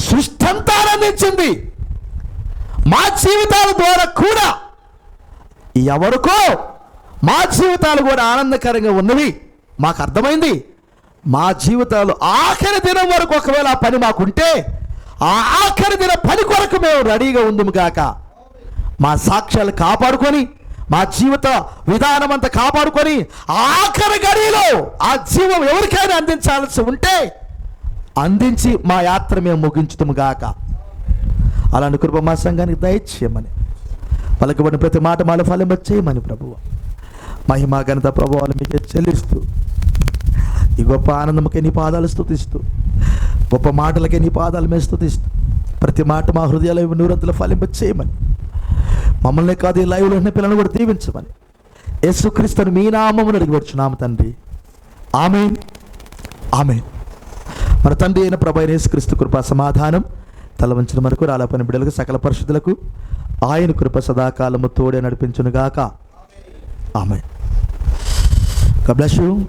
సృష్టి అంతా ఆనందించింది. మా జీవితాల ద్వారా కూడా ఎవరికో మా జీవితాలు కూడా ఆనందకరంగా ఉన్నవి మాకు అర్థమైంది. మా జీవితాలు ఆఖరి దినం వరకు ఒకవేళ ఆ పని మాకుంటే ఆ ఆఖరి దిన పని కొరకు మేము రెడీగా ఉందుము గాక. మా సాక్ష్యాలు కాపాడుకొని, మా జీవిత విధానం అంతా కాపాడుకొని ఆఖరి గడిలో ఆ జీవం ఎవరికైనా అందించాల్సి ఉంటే అందించి మా యాత్ర మేము ముగించుతాము గాక. అలాంటి కృప మా సంఘానికి దయచేయమని, పలకబడిన ప్రతి మాట మాల ఫలం చేయమని ప్రభువు మహిమ ఘనత ప్రభావాలు మీకే చెల్లిస్తూ, ఈ గొప్ప ఆనందముకే నీ పాదాలు స్తుతిస్తూ, గొప్ప మాటలకే నీ పాదాలు మేము స్తుతిస్తూ, ప్రతి మాట మా హృదయాలు నూరంతుల ఫలింప చేయమని మమ్మల్ని కాదు, ఈ లైవ్లో ఉన్న పిల్లలను కూడా దీవించమని యేసుక్రీస్తుని మీ నామమున అడిగి వచ్చున్నాము తండ్రి. ఆమేన్, ఆమేన్. మన తండ్రి అయిన ప్రభు అయిన యేసుక్రీస్తు కృపా సమాధానం తల వంచిన మనకు రాలపని బిడ్డలకు సకల పరిశుద్ధులకు ఆయన కృప సదాకాలము తోడే నడిపించునుగాక. ఆమేన్. God bless you.